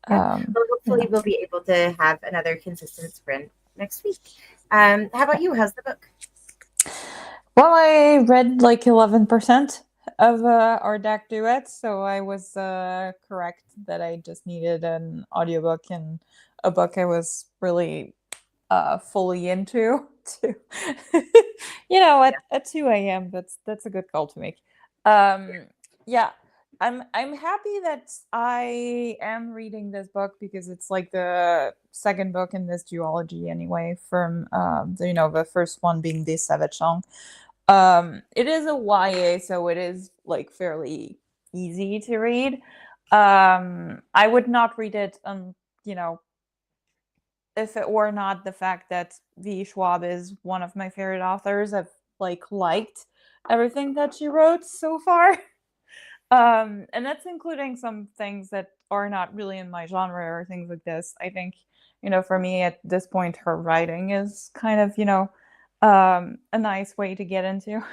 Yeah. Well, Yeah. hopefully, we'll be able to have another consistent sprint next week. How about you? How's the book? Well, I read like 11% of our DAC duets, so I was correct that I just needed an audiobook and a book I was really fully into to at 2 a.m. That's a good call to make. Yeah, I'm happy that I am reading this book because it's like the second book in this duology anyway, from the first one being the Savage Song. It is a YA, so it is like fairly easy to read. I would not read it if it were not the fact that V. Schwab is one of my favorite authors. I've liked everything that she wrote so far. And that's including some things that are not really in my genre or things like this. I think, for me at this point, her writing is kind of, a nice way to get into.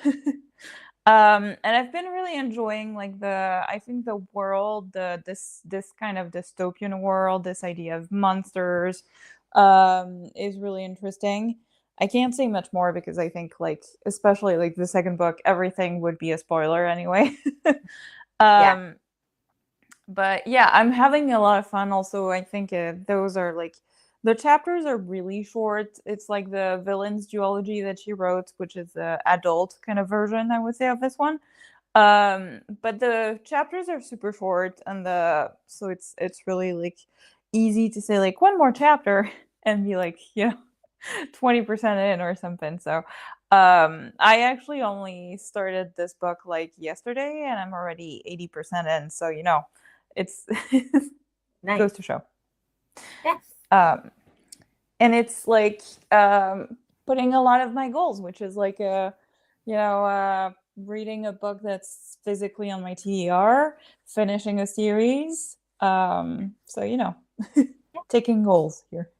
And I've been really enjoying I think the world, this kind of dystopian world, this idea of monsters, is really interesting. I can't say much more because I think especially the second book, everything would be a spoiler anyway. Yeah. um, but yeah, I'm having a lot of fun. Also, I think those are the chapters are really short. It's like the villains duology that she wrote, which is the adult kind of version, I would say, of this one. But the chapters are super short, and so it's really easy to say one more chapter and be 20% in or something. So I actually only started this book yesterday, and I'm already 80% in. So it's Nice. goes to show. Yes. Um, and it's putting a lot of my goals, which is reading a book that's physically on my TDR, finishing a series. So taking goals here.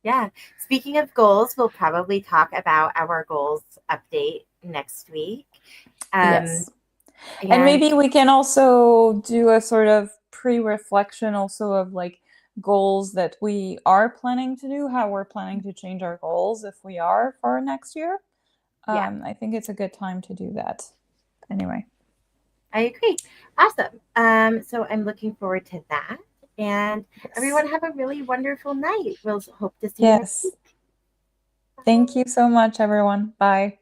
Yeah. Speaking of goals, we'll probably talk about our goals update next week. Um, Yes. And and maybe we can also do a sort of pre-reflection also of goals that we are planning to do, how we're planning to change our goals if we are for next year. yeah, I think it's a good time to do that. Anyway. I agree. Awesome. So I'm looking forward to that. And Yes. everyone have a really wonderful night. We'll hope to see you next Yes. week. Thank you so much, everyone. Bye.